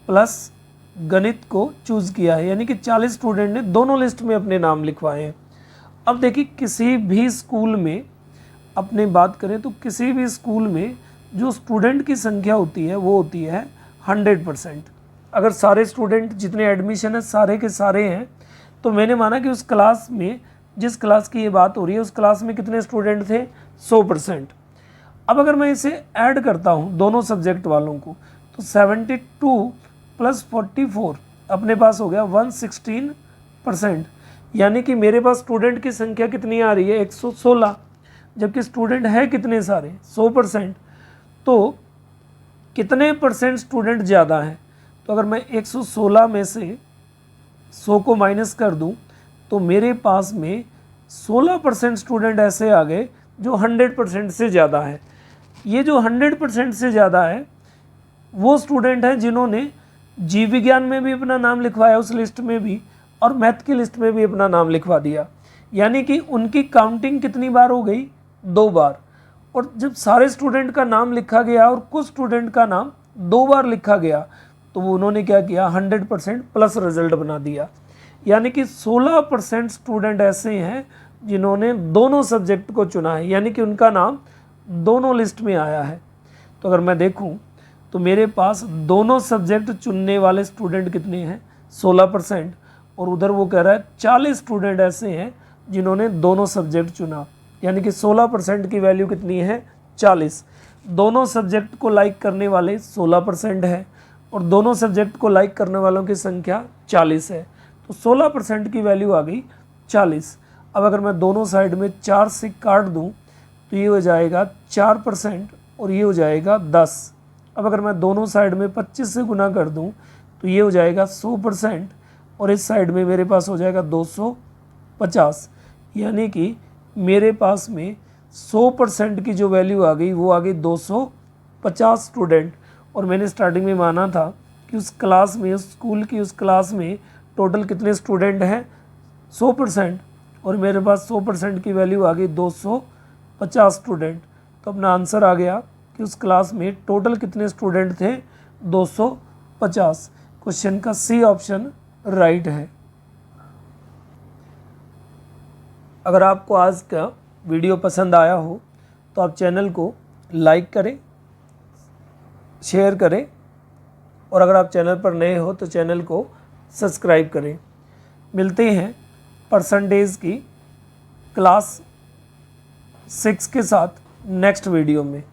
प्लस गणित को चूज़ किया है। यानी कि 40 स्टूडेंट ने दोनों लिस्ट में अपने नाम लिखवाए हैं। अब देखिए किसी भी स्कूल में अपनी बात करें तो किसी भी स्कूल में जो स्टूडेंट की संख्या होती है वो होती है 100%। अगर सारे स्टूडेंट जितने एडमिशन है सारे के सारे हैं तो मैंने माना कि उस क्लास में, जिस क्लास की ये बात हो रही है उस क्लास में कितने स्टूडेंट थे? 100%। अब अगर मैं इसे ऐड करता हूँ दोनों सब्जेक्ट वालों को तो 72 प्लस 44 अपने पास हो गया 116%। यानी कि मेरे पास स्टूडेंट की संख्या कितनी आ रही है? 116, जबकि स्टूडेंट है कितने सारे? 100%। तो कितने परसेंट स्टूडेंट ज़्यादा हैं? तो अगर मैं 116 में से 100 को माइनस कर दूं तो मेरे पास में 16% स्टूडेंट ऐसे आ गए जो 100% से ज़्यादा है। ये जो 100% से ज़्यादा है वो स्टूडेंट हैं जिन्होंने जीव विज्ञान में भी अपना नाम लिखवाया उस लिस्ट में भी और मैथ की लिस्ट में भी अपना नाम लिखवा दिया। यानी कि उनकी काउंटिंग कितनी बार हो गई? 2 बार। और जब सारे स्टूडेंट का नाम लिखा गया और कुछ स्टूडेंट का नाम 2 बार लिखा गया तो वो उन्होंने क्या किया? 100% प्लस रिजल्ट बना दिया। यानी कि 16% स्टूडेंट ऐसे हैं जिन्होंने दोनों सब्जेक्ट को चुना है, यानी कि उनका नाम दोनों लिस्ट में आया है। तो अगर मैं देखूं तो मेरे पास दोनों सब्जेक्ट चुनने वाले स्टूडेंट कितने हैं, 16%, और उधर वो कह रहा है 40 स्टूडेंट ऐसे हैं जिन्होंने दोनों सब्जेक्ट चुना, यानी कि 16% की वैल्यू कितनी है, 40। दोनों सब्जेक्ट को लाइक करने वाले 16% है और दोनों सब्जेक्ट को लाइक करने वालों की संख्या 40 है, तो 16% की वैल्यू आ गई 40। अब अगर मैं दोनों साइड में 4 से काट दूं तो ये हो जाएगा 4% और ये हो जाएगा 10। अब अगर मैं दोनों साइड में 25 से गुना कर दूं तो ये हो जाएगा 100% और इस साइड में मेरे पास हो जाएगा 250, यानी कि मेरे पास में 100% की जो वैल्यू आ गई वो आ गई 250 स्टूडेंट। और मैंने स्टार्टिंग में माना था कि उस क्लास में, उस स्कूल की उस क्लास में टोटल कितने स्टूडेंट हैं, 100%, और मेरे पास 100% की वैल्यू आ गई 250 स्टूडेंट। तो अपना आंसर आ गया कि उस क्लास में टोटल कितने स्टूडेंट थे, 250। क्वेश्चन का सी ऑप्शन राइट है। अगर आपको आज का वीडियो पसंद आया हो तो आप चैनल को लाइक करें, शेयर करें, और अगर आप चैनल पर नए हो तो चैनल को सब्सक्राइब करें। मिलते हैं परसेंटेज की क्लास 6 के साथ नेक्स्ट वीडियो में।